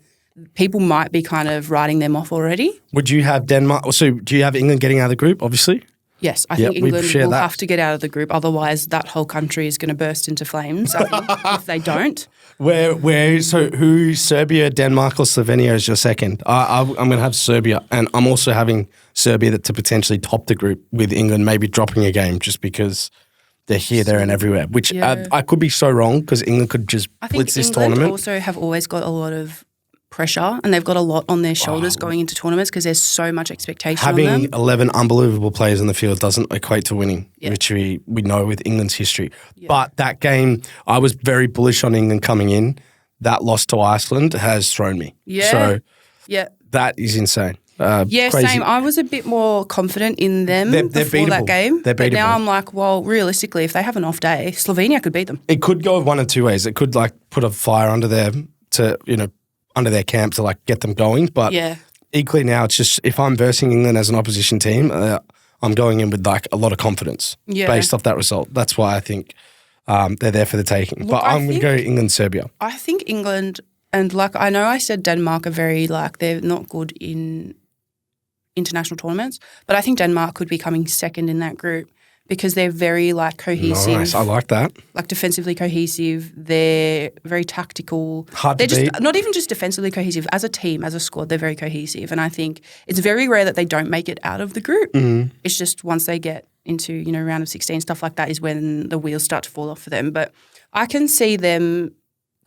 people might be kind of writing them off already. Would you have Denmark? So do you have England getting out of the group, obviously? Yes, I think England will have to get out of the group. Otherwise, that whole country is going to burst into flames if they don't. So who, Serbia, Denmark or Slovenia is your second? I'm going to have Serbia, and I'm also having Serbia to potentially top the group with England maybe dropping a game just because they're here, there and everywhere, which I could be so wrong because England could just blitz this tournament. England also have always got a lot of pressure and they've got a lot on their shoulders going into tournaments because there's so much expectation on them. Having 11 unbelievable players in the field doesn't equate to winning, which we know with England's history. Yeah. But that game, I was very bullish on England coming in. That loss to Iceland has thrown me. Yeah. So that is insane. Crazy. Same. I was a bit more confident in them before that game. They're beatable. But now I'm like, well, realistically, if they have an off day, Slovenia could beat them. It could go one of two ways. It could like put a fire under their camp to like get them going. But equally now, it's just if I'm versing England as an opposition team, I'm going in with like a lot of confidence based off that result. That's why I think they're there for the taking. But I'm going to go England-Serbia. I think England, and like I know I said Denmark are very like they're not good in international tournaments, but I think Denmark could be coming second in that group because they're very like cohesive. Nice, I like that. Like defensively cohesive, they're very tactical. Hard to beat. Not even just defensively cohesive. As a team, as a squad, they're very cohesive, and I think it's very rare that they don't make it out of the group. Mm-hmm. It's just once they get into round of 16 stuff like that is when the wheels start to fall off for them. But I can see them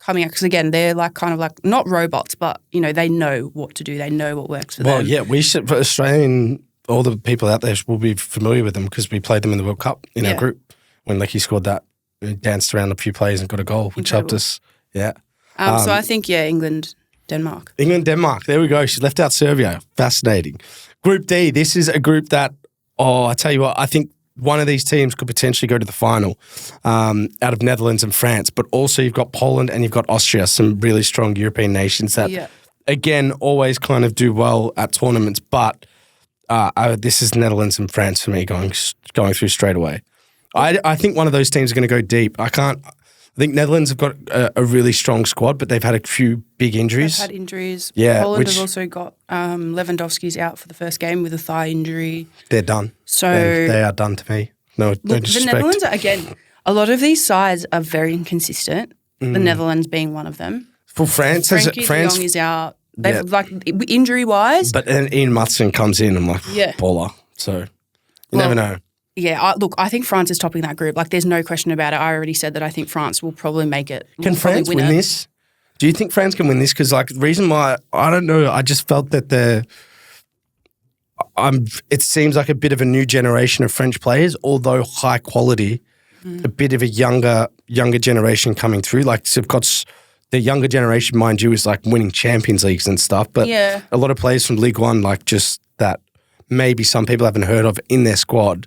coming out because again they're like kind of like not robots, but they know what to do. They know what works for them. Well, yeah, we should for Australian. All the people out there will be familiar with them because we played them in the World Cup in our group when Lecky scored that. We danced around a few plays and got a goal, which helped us. Yeah. So I think England, Denmark. England, Denmark. There we go. She left out Serbia. Fascinating. Group D. This is a group that I tell you what, I think one of these teams could potentially go to the final out of Netherlands and France, but also you've got Poland and you've got Austria, some really strong European nations that, again, always kind of do well at tournaments, but this is Netherlands and France for me going through straight away. I think one of those teams are going to go deep. I think Netherlands have got a really strong squad, but they've had a few big injuries. They've had injuries. Yeah, Poland have also got Lewandowski's out for the first game with a thigh injury. They're done. So they are done to me. No disrespect. The Netherlands, again, a lot of these sides are very inconsistent. The Netherlands being one of them. For France, Frankie de Jong is out. They've like injury-wise. But then Ian Maatsen comes in and baller. So you never know. Yeah, I think France is topping that group. Like, there's no question about it. I already said that I think France will probably make it. Can France win this? Do you think France can win this? Because, like, the reason why, I don't know, I just felt that it seems like a bit of a new generation of French players, although high quality, a bit of a younger generation coming through. Like, so the younger generation, mind you, is like winning Champions Leagues and stuff. But a lot of players from League One, like just that maybe some people haven't heard of in their squad,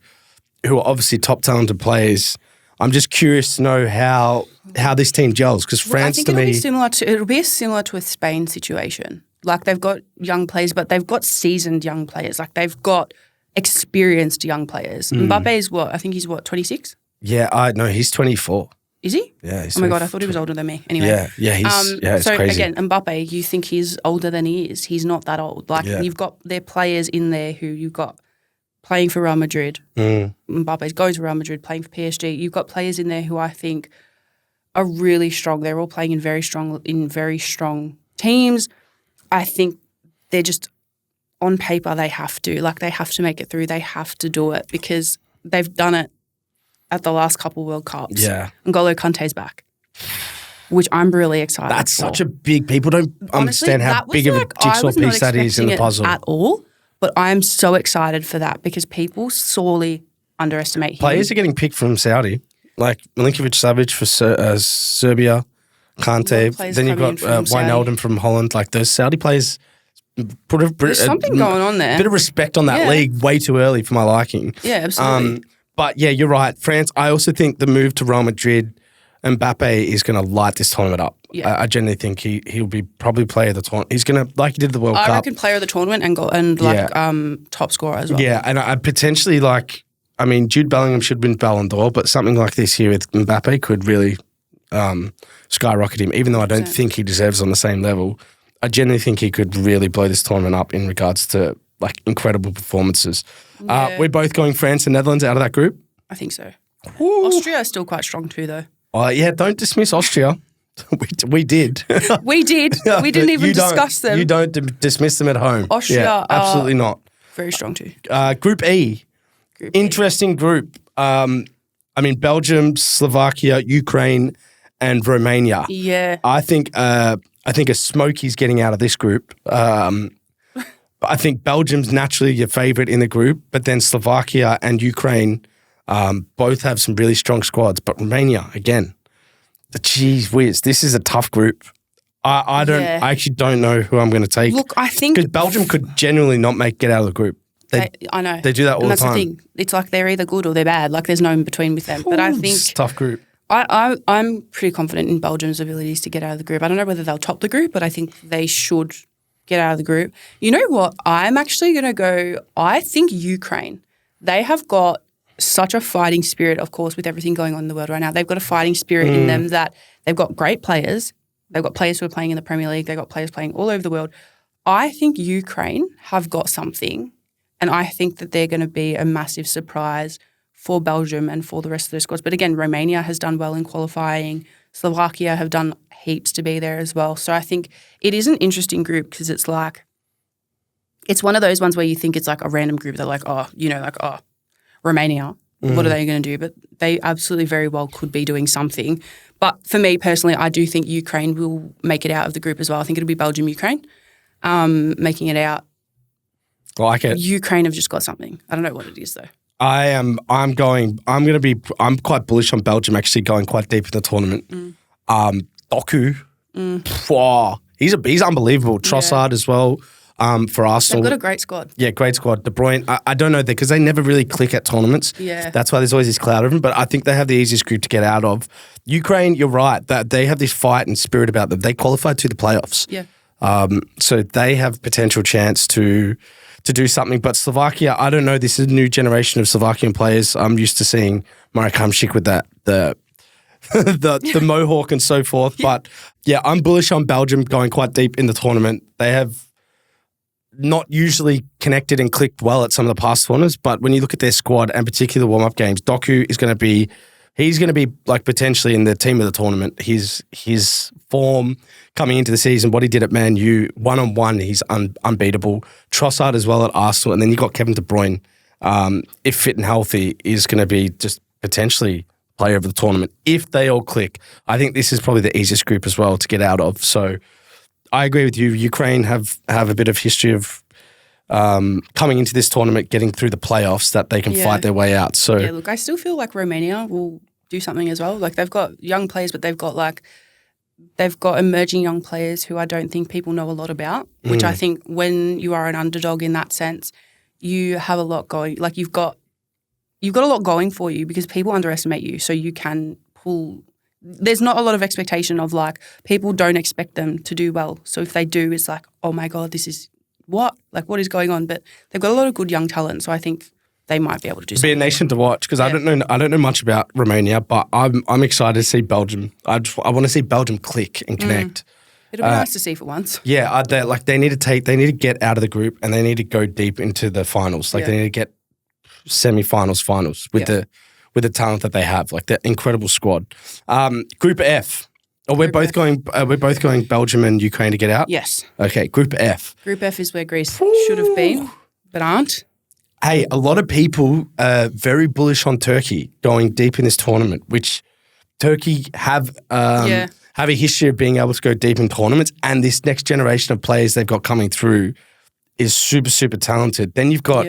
who are obviously top talented players. I'm just curious to know how this team gels because France, to me, it'll be similar to a Spain situation. Like they've got young players, but they've got seasoned young players. Like they've got experienced young players. Mbappe is what? I think he's 26. Yeah, no, he's 24. Is he? Yeah. He's oh my God, I thought he was older than me. Anyway. Yeah, it's so crazy. Again, Mbappe, you think he's older than he is. He's not that old. Like you've got their players in there who you've got playing for Real Madrid. Mbappe's going to Real Madrid, playing for PSG. You've got players in there who I think are really strong. They're all playing in very strong teams. I think they're just on paper they have to make it through. They have to do it because they've done it at the last couple World Cups. Yeah. N'Golo Kante's back, which I'm really excited That's for. such a big. People don't understand how big of a jigsaw piece that is in the puzzle at all. But I'm so excited for that because people sorely underestimate him. Players are getting picked from Saudi, like Milinkovic-Savic for Serbia, Kante. Then you've got Wijnaldum from Holland. Like those Saudi players, there's something going on there. A bit of respect on that league way too early for my liking. Yeah, absolutely. But yeah, you're right. France, I also think the move to Real Madrid, Mbappe is going to light this tournament up. Yeah. I genuinely think he'll be probably player of the tournament. He's going to, like he did the World Cup. I reckon player of the tournament and top scorer as well. Yeah, and I potentially Jude Bellingham should win Ballon d'Or, but something like this here with Mbappe could really skyrocket him, even though I don't think he deserves on the same level. I genuinely think he could really blow this tournament up in regards to like incredible performances. Yeah. We're both going France and Netherlands out of that group. I think so. Ooh. Austria is still quite strong too, though. Yeah, don't dismiss Austria. we did. We did. We didn't even discuss them. You don't dismiss them at home. Austria, absolutely not. Very strong too. Group E. Interesting group. Belgium, Slovakia, Ukraine, and Romania. Yeah. I think a Smokey's getting out of this group. I think Belgium's naturally your favourite in the group, but then Slovakia and Ukraine both have some really strong squads. But Romania, again, geez whiz, this is a tough group. I actually don't know who I'm going to take. Look, I think because Belgium could genuinely not get out of the group. I know. They do that all the time. That's the thing. It's like they're either good or they're bad. Like there's no in between with them. But I think it's a tough group. I'm pretty confident in Belgium's abilities to get out of the group. I don't know whether they'll top the group, but I think they should get out of the group. You know what? I'm actually going to go, I think Ukraine. They have got such a fighting spirit, of course, with everything going on in the world right now. They've got a fighting spirit in them that they've got great players. They've got players who are playing in the Premier League. They've got players playing all over the world. I think Ukraine have got something, and I think that they're going to be a massive surprise for Belgium and for the rest of their squads. But again, Romania has done well in qualifying. Slovakia have done heaps to be there as well. So I think it is an interesting group because it's like, it's one of those ones where you think it's like a random group. They're like, Romania, what are they going to do? But they absolutely very well could be doing something. But for me personally, I do think Ukraine will make it out of the group as well. I think it'll be Belgium, Ukraine making it out. I like it. Ukraine have just got something. I don't know what it is though. I'm quite bullish on Belgium actually going quite deep in the tournament. Doku, wow, he's unbelievable. Trossard as well for Arsenal. They've got a great squad. Yeah, great squad. De Bruyne, I don't know because they never really click at tournaments. Yeah. That's why there's always this cloud of them, but I think they have the easiest group to get out of. Ukraine, you're right, that they have this fight and spirit about them. They qualified to the playoffs. Yeah. So they have potential chance to do something. But Slovakia, I don't know. This is a new generation of Slovakian players. I'm used to seeing Marek Hamšík with the mohawk and so forth. But yeah, I'm bullish on Belgium going quite deep in the tournament. They have not usually connected and clicked well at some of the past tournaments. But when you look at their squad and particularly the warm-up games, Doku is going to be like potentially in the team of the tournament. His form coming into the season, what he did at Man U, one-on-one, he's unbeatable. Trossard as well at Arsenal. And then you got Kevin De Bruyne, if fit and healthy, is going to be just potentially player of the tournament. If they all click, I think this is probably the easiest group as well to get out of. So I agree with you. Ukraine have a bit of history of coming into this tournament, getting through the playoffs, that they can fight their way out. So yeah, look, I still feel like Romania will do something as well. Like they've got young players, but they've got emerging young players who I don't think people know a lot about, which I think when you are an underdog in that sense, you have a lot going. Like you've got a lot going for you because people underestimate you, so you can pull. There's not a lot of expectation of like people don't expect them to do well. So if they do, it's like, oh my God, this is what is going on? But they've got a lot of good young talent, so I think they might be able to do something. Be a nation to watch because I don't know much about Romania, but I'm excited to see Belgium. I want to see Belgium click and connect. It'll be nice to see for once. Yeah, they need to get out of the group and they need to go deep into the finals. They need to get semi-finals, finals with with the talent that they have, like that incredible squad. Group F. Oh, we're both going Belgium and Ukraine to get out? Yes. Okay, Group F. Group F is where Greece should have been, but aren't. Hey, a lot of people are very bullish on Turkey going deep in this tournament, which Turkey have a history of being able to go deep in tournaments, and this next generation of players they've got coming through is super, super talented. Then you've got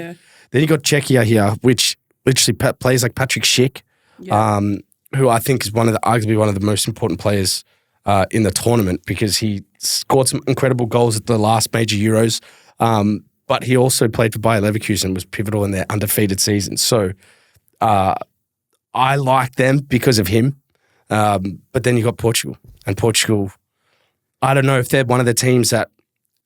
Czechia here, which literally plays like Patrick Schick, who I think is arguably one of the most important players in the tournament because he scored some incredible goals at the last major Euros. But he also played for Bayer Leverkusen, was pivotal in their undefeated season. So I like them because of him. But then you got Portugal. And Portugal, I don't know if they're one of the teams that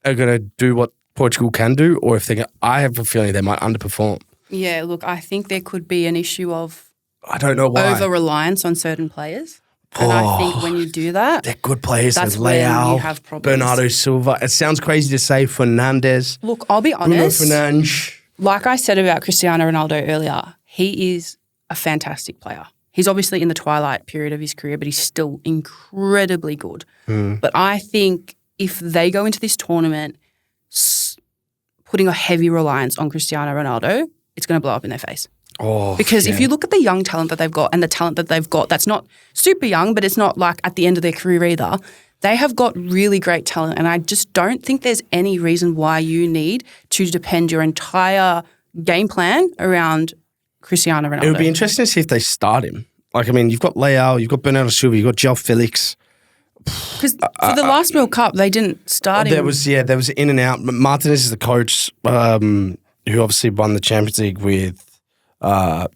are going to do what Portugal can do, or if I have a feeling they might underperform. Yeah, look, I think there could be an issue of I don't know why. over-reliance on certain players. And I think when you do that, they're good players. That's There's when Leao, you have problems. Bernardo Silva. It sounds crazy to say Fernandes. Look, I'll be Bruno honest. Fernandes. Like I said about Cristiano Ronaldo earlier, he is a fantastic player. He's obviously in the twilight period of his career, but he's still incredibly good. But I think if they go into this tournament putting a heavy reliance on Cristiano Ronaldo, it's going to blow up in their face. Oh, Because if you look at the young talent that they've got and the talent that they've got, that's not super young, but it's not like at the end of their career either. They have got really great talent, and I just don't think there's any reason why you need to depend your entire game plan around Cristiano Ronaldo. It would be interesting to see if they start him. Like, I mean, you've got Leao, you've got Bernardo Silva, you've got João Felix. Because for the last World Cup, they didn't start him. There was in and out. Martinez is the coach who obviously won the Champions League with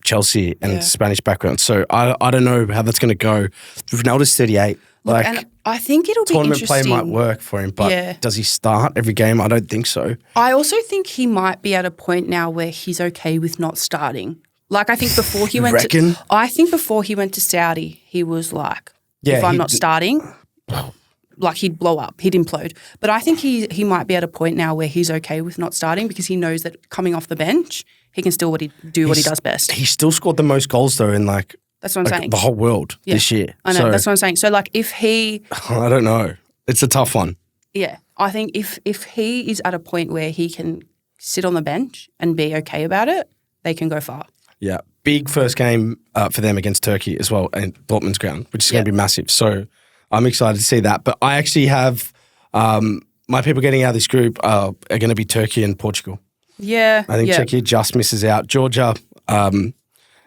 Chelsea and Spanish background. So I don't know how that's going to go. Ronaldo's 38. Look, and I think it'll be tournament interesting. play might work for him, but does he start every game? I don't think so. I also think he might be at a point now where he's okay with not starting. Like I think before he went to Saudi, he was like, if I'm not starting, like he'd blow up, he'd implode. But I think he might be at a point now where he's okay with not starting because he knows that coming off the bench, he can still do what he does best. He still scored the most goals though in that's what I'm saying. The whole world this year. I know, that's what I'm saying. So like if he... I don't know. It's a tough one. Yeah. I think if he is at a point where he can sit on the bench and be okay about it, they can go far. Yeah. Big first game for them against Turkey as well and Dortmund's ground, which is going to be massive. So I'm excited to see that. But I actually have my people getting out of this group are going to be Turkey and Portugal. Yeah. I think Czechia just misses out. Georgia...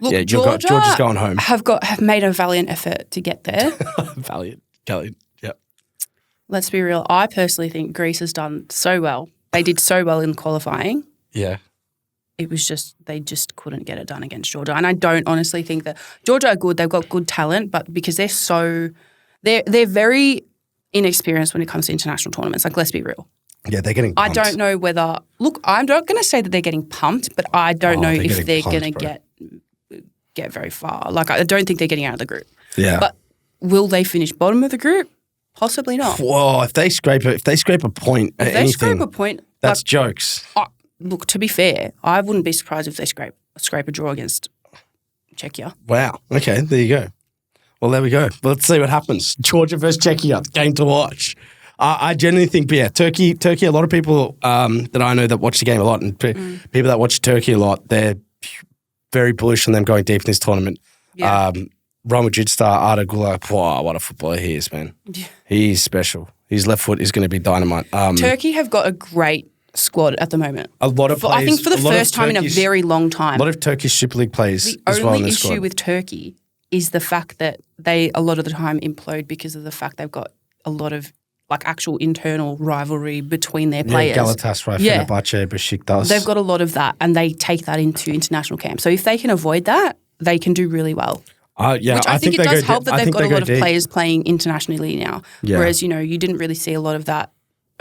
Look, Georgia's going home. Have made a valiant effort to get there. Valiant, yep. Let's be real. I personally think Greece has done so well. They did so well in qualifying. Yeah. It was just they just couldn't get it done against Georgia. And I don't honestly think that Georgia are good. They've got good talent, but because they're very inexperienced when it comes to international tournaments. Like, let's be real. Yeah, they're getting pumped. I don't know whether – look, I'm not going to say that they're getting pumped, but I don't know if they're going to get very far. Like, I don't think they're getting out of the group. Yeah. But will they finish bottom of the group? Possibly not. Whoa, if they scrape a point at anything, that's jokes. Look, to be fair, I wouldn't be surprised if they scrape a draw against Czechia. Wow. Okay, there you go. Well, there we go. Let's see what happens. Georgia versus Czechia, game to watch. I genuinely think, Turkey, a lot of people that I know that watch the game a lot and people that watch Turkey a lot, they're very bullish on them going deep in this tournament. Yeah. Real Madrid star Arda Güler, wow, what a footballer he is, man. Yeah. He's special. His left foot is going to be dynamite. Turkey have got a great squad at the moment. A lot of players. I think for the first time in a very long time. A lot of Turkish Super League players as well in the squad. The only issue with Turkey is the fact that they, a lot of the time, implode because of the fact they've got a lot of like actual internal rivalry between their players. Yeah, Galatasaray, Fenerbahce, Besiktas. They've got a lot of that and they take that into international camp. So if they can avoid that, they can do really well. Yeah, which I think it does help that they've got a lot of players playing internationally now. Yeah. Whereas, you didn't really see a lot of that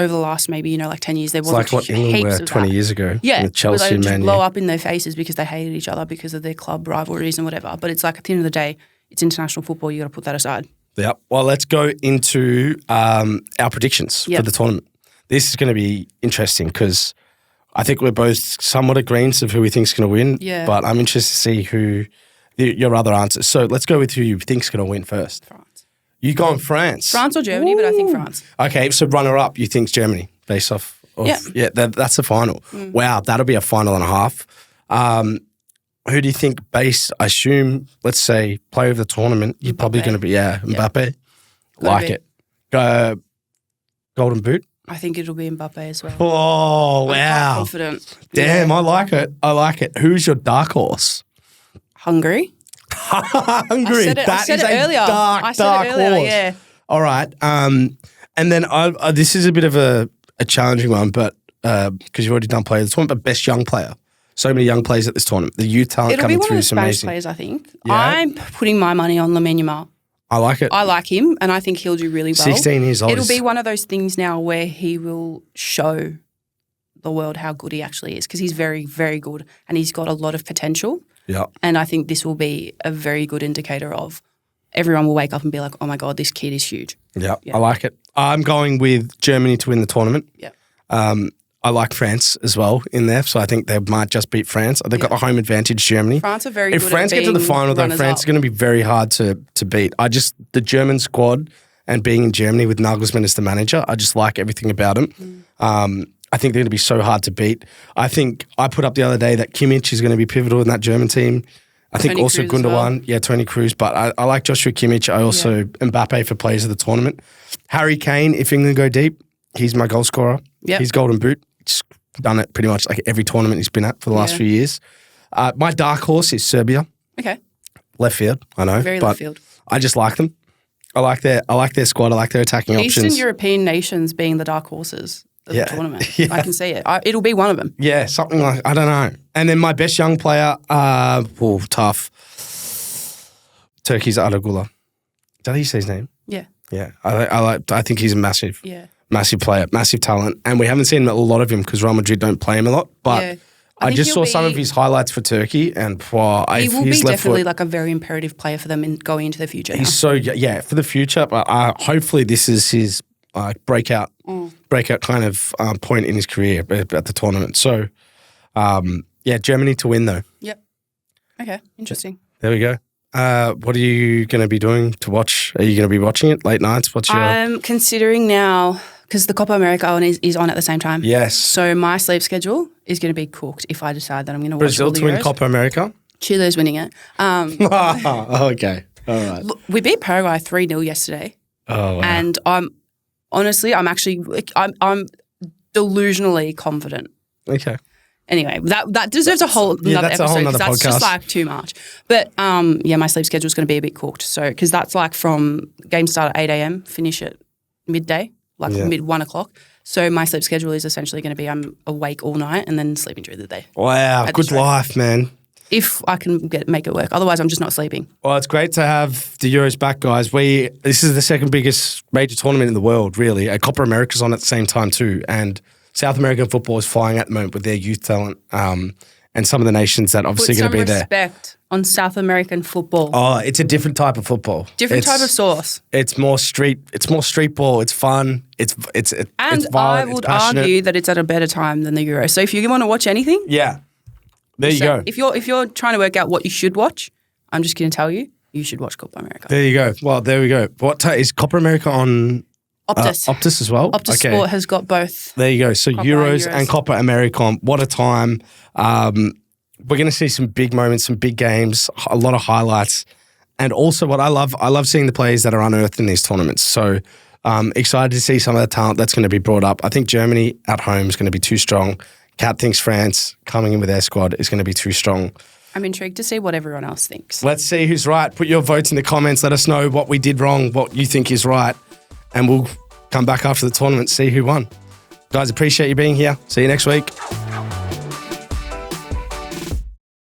over the last maybe, like 10 years. There wasn't like what England were 20 years ago. Yeah. With Chelsea where they and just Man blow U. up in their faces because they hated each other because of their club rivalries and whatever. But it's like at the end of the day, it's international football. You got to put that aside. Yep. Well, let's go into our predictions for the tournament. This is going to be interesting because I think we're both somewhat agreeing of who we think is going to win. Yeah. But I'm interested to see who your other answers. So let's go with who you think's going to win first. France. You going France? France or Germany, but I think France. Okay, so runner-up, you think's Germany, based off of... Yeah. That's the final. Wow, that'll be a final and a half. Who do you think based, I assume, let's say, player of the tournament, you're probably going to be, Mbappe. Like it. Golden Boot? I think it'll be Mbappe as well. Oh, wow. I'm quite confident. Damn, I like it. Who's your dark horse? Hungary. Hungary. I said it earlier. Dark horse. Yeah. All right. And then this is a bit of a challenging one, but because you've already done player of the tournament, but best young player. So many young players at this tournament. The youth talent It'll coming be one through of the is Spanish amazing. players, I think. Yeah. I'm putting my money on Lamine Yamal. I like it. I like him, and I think he'll do really well. 16 years old. It'll be one of those things now where he will show the world how good he actually is because he's very, very good and he's got a lot of potential. Yeah. And I think this will be a very good indicator of everyone will wake up and be like, oh my God, this kid is huge. Yeah, I like it. I'm going with Germany to win the tournament. Yeah. I like France as well in there, so I think they might just beat France. They've got the home advantage, Germany. France are very if good France at get to the final, though, runners France up. is going to be very hard to beat. The German squad and being in Germany with Nagelsmann as the manager, I just like everything about him. I think they're going to be so hard to beat. I think I put up the other day that Kimmich is going to be pivotal in that German team. I think Tony also Kroos as Gundogan, Tony Kroos, but I like Joshua Kimmich. I also Mbappe for players of the tournament. Harry Kane, if England go deep, he's my goal scorer. Yep. He's Golden Boot. He's done it pretty much like every tournament he's been at for the last few years. My dark horse is Serbia. Okay. Left field, I know. Very but left field. I just like them. I like their squad. I like their attacking options. Eastern European nations being the dark horses of the tournament. I can see it. It'll be one of them. Yeah, something like, I don't know. And then my best young player, tough. Turkey's Adagula. Did he say his name? Yeah. Yeah, I think he's a massive player, massive talent. And we haven't seen a lot of him because Real Madrid don't play him a lot. But I just saw some of his highlights for Turkey and he will be definitely like a very imperative player for them in going into the future. He's so, for the future. But hopefully this is his breakout kind of point in his career at the tournament. So, Germany to win though. Yep. Okay, interesting. There we go. What are you going to be doing to watch? Are you going to be watching it late nights? I'm considering now, because the Copa America is on at the same time. Yes. So my sleep schedule is going to be cooked if I decide that I'm going to watch Brazil to win Copa America? Chile's winning it. Okay. All right. We beat Paraguay 3-0 yesterday. Oh, wow. And I'm delusionally confident. Okay. Anyway, that deserves a whole another that's episode a whole nother because that's just podcast. like too much. But my sleep schedule is going to be a bit cooked. So because that's like from game start at 8 a.m, finish at midday, mid 1 o'clock. So my sleep schedule is essentially going to be I'm awake all night and then sleeping during the day. Wow, good life, man. If I can make it work. Otherwise, I'm just not sleeping. Well, it's great to have the Euros back, guys. This is the second biggest major tournament in the world, really. Copa America's on at the same time too. And South American football is flying at the moment with their youth talent and some of the nations that obviously going to be there. Put some respect on South American football. Oh, it's a different type of football. Different type of sauce. It's more street ball. It's fun. It's violent. I would argue that it's at a better time than the Euro. So if you want to watch anything, there you go. If you're trying to work out what you should watch, I'm just going to tell you should watch Copa America. There you go. Well, there we go. Is Copa America on? Optus. Optus as well? Optus Sport has got both. There you go. So Copa Euros and Copa America. What a time. We're going to see some big moments, some big games, a lot of highlights. And also what I love seeing the players that are unearthed in these tournaments. So excited to see some of the talent that's going to be brought up. I think Germany at home is going to be too strong. Kat thinks France coming in with their squad is going to be too strong. I'm intrigued to see what everyone else thinks. Let's see who's right. Put your votes in the comments. Let us know what we did wrong, what you think is right. And we'll come back after the tournament, see who won. Guys, appreciate you being here. See you next week.